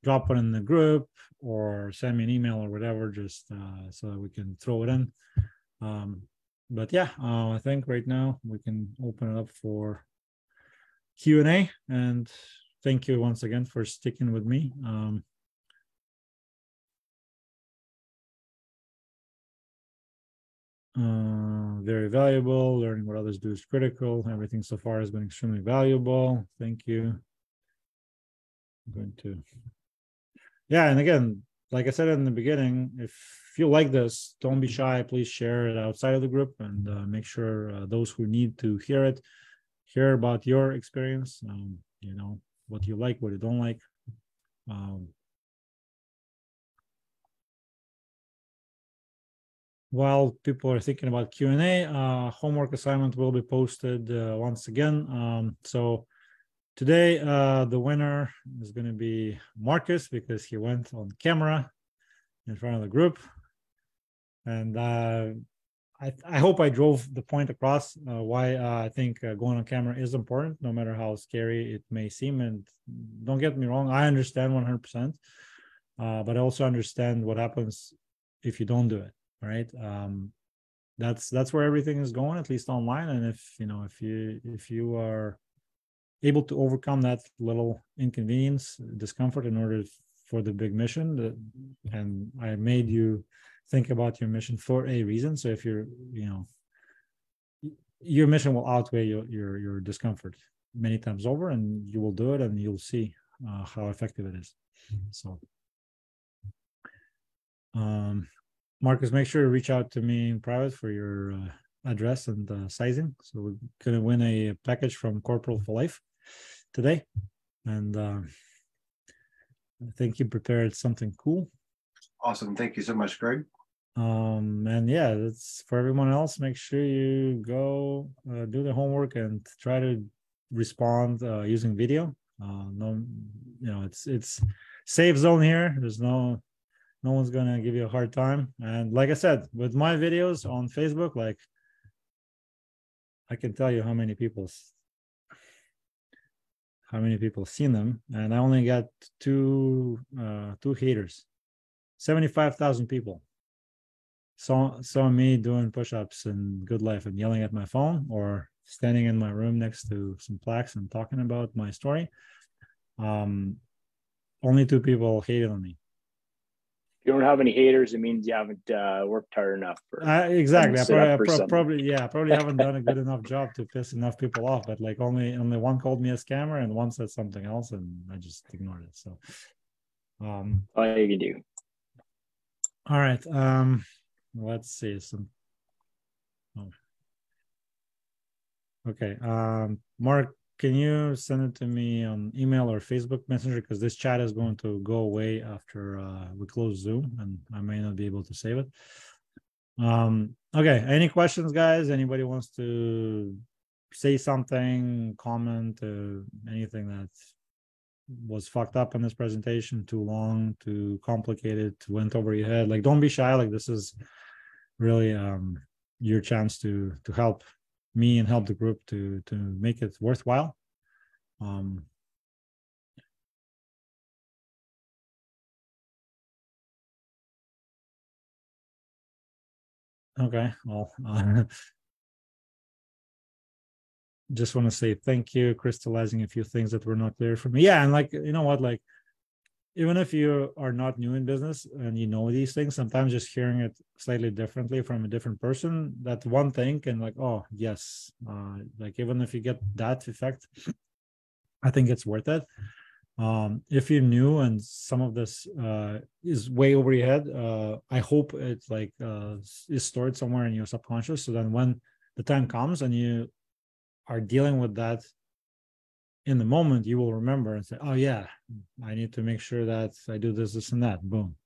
drop one in the group or send me an email or whatever, just so that we can throw it in. But yeah, I think right now we can open it up for Q&A, and thank you once again for sticking with me. Very valuable. Learning what others do is critical. Everything so far has been extremely valuable. Thank you. I'm going to, yeah, and again, like I said in the beginning, if you like this, don't be shy. Please share it outside of the group, and make sure those who need to hear it, hear about your experience. You know, what you like, what you don't like. While people are thinking about Q&A, homework assignment will be posted once again. So today, the winner is going to be Marcus, because he went on camera in front of the group. And I hope I drove the point across why I think going on camera is important, no matter how scary it may seem. And don't get me wrong, I understand 100%, but I also understand what happens if you don't do it. Right. That's where everything is going, at least online. And if you are able to overcome that little inconvenience, discomfort, in order for the big mission, and I made you think about your mission for a reason. So if you're, your mission will outweigh your discomfort many times over, and you will do it, and you'll see how effective it is. So, Marcus, make sure to reach out to me in private for your address and sizing. So we're going to win a package from Corporal for Life today. And I think you prepared something cool. Awesome. Thank you so much, Greg. And yeah, that's for everyone else. Make sure you go do the homework and try to respond using video. It's safe zone here. There's no one's going to give you a hard time. And like I said, with my videos on Facebook, like, I can tell you how many people seen them. And I only got two haters. 75,000 people saw me doing push-ups and good life and yelling at my phone, or standing in my room next to some plaques and talking about my story. Only 2 people hated on me. If you don't have any haters, it means you haven't worked hard enough. Exactly. I probably haven't done a good enough job to piss enough people off. But like only one called me a scammer, and one said something else, and I just ignored it. So, all you can do. All right. Let's see Okay. Mark, can you send it to me on email or Facebook Messenger? Because this chat is going to go away after we close Zoom, and I may not be able to save it. Okay. Any questions, guys? Anybody wants to say something, comment, anything that was fucked up in this presentation, too long, too complicated, went over your head? Like, don't be shy. Like, this is really your chance to help me and help the group to make it worthwhile. Okay, well, just want to say thank you, crystallizing a few things that were not clear for me. Yeah, and like, you know what, like, even if you are not new in business and you know these things, sometimes just hearing it slightly differently from a different person, that one thing can, like, oh yes, like, even if you get that effect, I think it's worth it. If you're new and some of this is way over your head, I hope it's like is stored somewhere in your subconscious, so then when the time comes and you are dealing with that in the moment, you will remember and say, oh yeah, I need to make sure that I do this and that. Boom.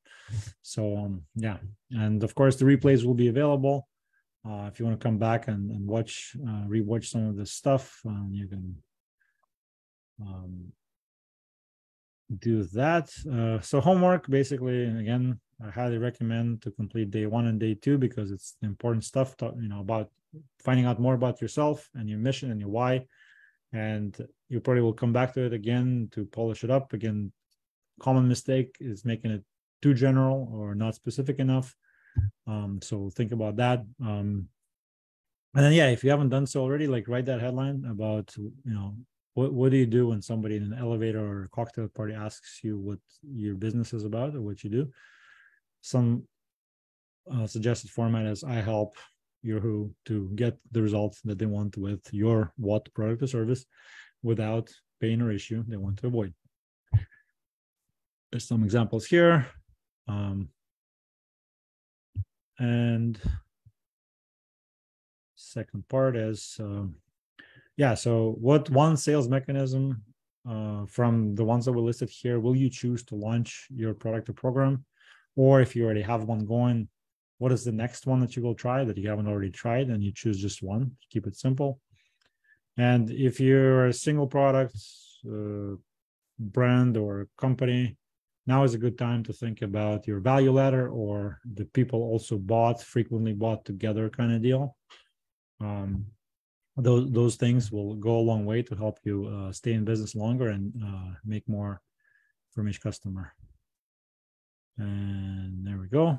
So yeah, and of course the replays will be available. If you want to come back and watch, rewatch some of this stuff, you can do that. So homework, basically, again, I highly recommend to complete day 1 and day 2, because it's important stuff about finding out more about yourself and your mission and your why. And you probably will come back to it again to polish it up. Again, common mistake is making it too general or not specific enough. So think about that. And then, yeah, if you haven't done so already, like, write that headline about, what do you do when somebody in an elevator or a cocktail party asks you what your business is about or what you do? Some suggested format is I help your who to get the results that they want with your what product or service without pain or issue they want to avoid. There's some examples here. And second part is, so what one sales mechanism from the ones that were listed here will you choose to launch your product or program? Or if you already have one going, what is the next one that you will try that you haven't already tried, and you choose just one? Keep it simple. And if you're a single product brand or company, now is a good time to think about your value ladder or the people also frequently bought together kind of deal. Those things will go a long way to help you stay in business longer and make more from each customer. And there we go.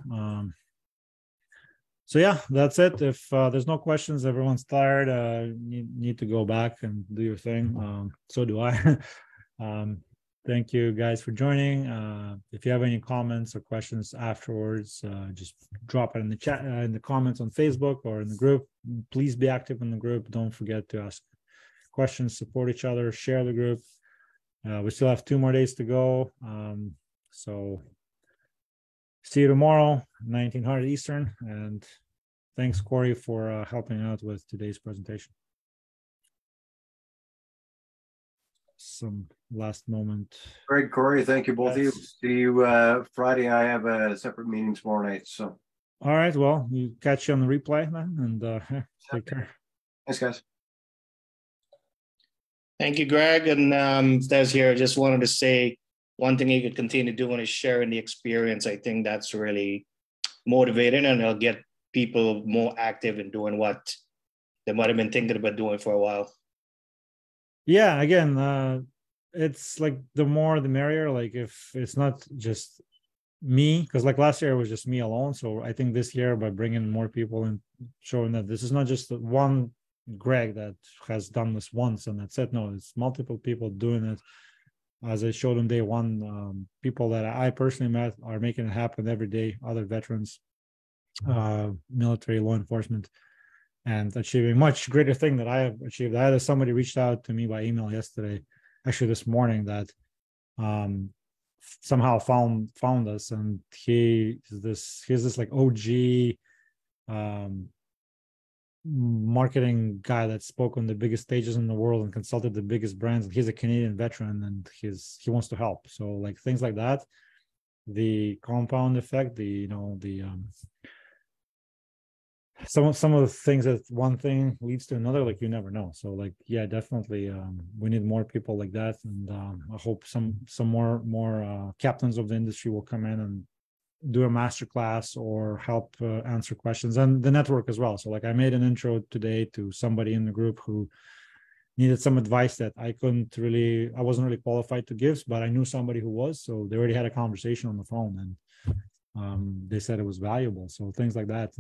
So yeah, that's it. If there's no questions, everyone's tired, you need to go back and do your thing. So do I. Thank you guys for joining. If you have any comments or questions afterwards, just drop it in the chat, in the comments on Facebook or in the group. Please be active in the group. Don't forget to ask questions, support each other, share the group. We still have 2 more days to go. So see you tomorrow, 1900 Eastern. And thanks, Corey, for helping out with today's presentation. Some last moment. Great, Corey. Thank you, both of you. See you Friday. I have a separate meeting tomorrow night. So, all right. Well, you catch you on the replay, man, and take care. Thanks, guys. Thank you, Greg. And Des here. I just wanted to say one thing you could continue doing is sharing the experience. I think that's really motivating, and it'll get people more active in doing what they might have been thinking about doing for a while. Yeah, again, it's like the more the merrier. Like if it's not just me, because like last year it was just me alone. So I think this year by bringing more people and showing that this is not just one Greg that has done this once and that's it. No, it's multiple people doing it. As I showed on day one, people that I personally met are making it happen every day. Other veterans, military, law enforcement, and achieving much greater thing that I have achieved. I had somebody reached out to me by email yesterday, actually this morning, that somehow found us, and he's this like OG marketing guy that spoke on the biggest stages in the world and consulted the biggest brands. He's a Canadian veteran, and he wants to help. So like things like that, the compound effect, some of the things that one thing leads to another, like you never know. So like, yeah, definitely we need more people like that. And I hope some more captains of the industry will come in and do a masterclass or help answer questions, and the network as well. So like I made an intro today to somebody in the group who needed some advice that I wasn't really qualified to give, but I knew somebody who was. So they already had a conversation on the phone, and they said it was valuable. So things like that,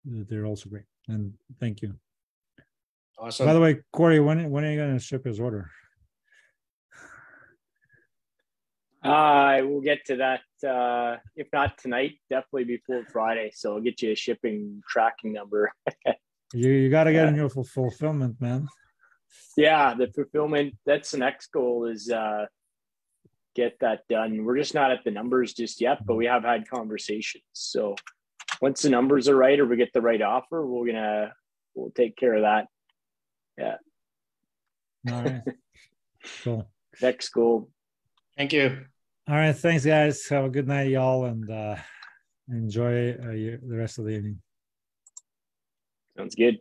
they're also great. And thank you. Awesome. By the way, Corey, when are you going to ship his order? I will get to that. If not tonight, definitely before Friday. So I'll get you a shipping tracking number. You got to get in your fulfillment, man. Yeah, the fulfillment, that's the next goal, is get that done. We're just not at the numbers just yet, but we have had conversations. So once the numbers are right or we get the right offer, we'll take care of that. Yeah. All right. Cool. Next goal. Thank you. All right. Thanks, guys. Have a good night, y'all, and enjoy the rest of the evening. Sounds good.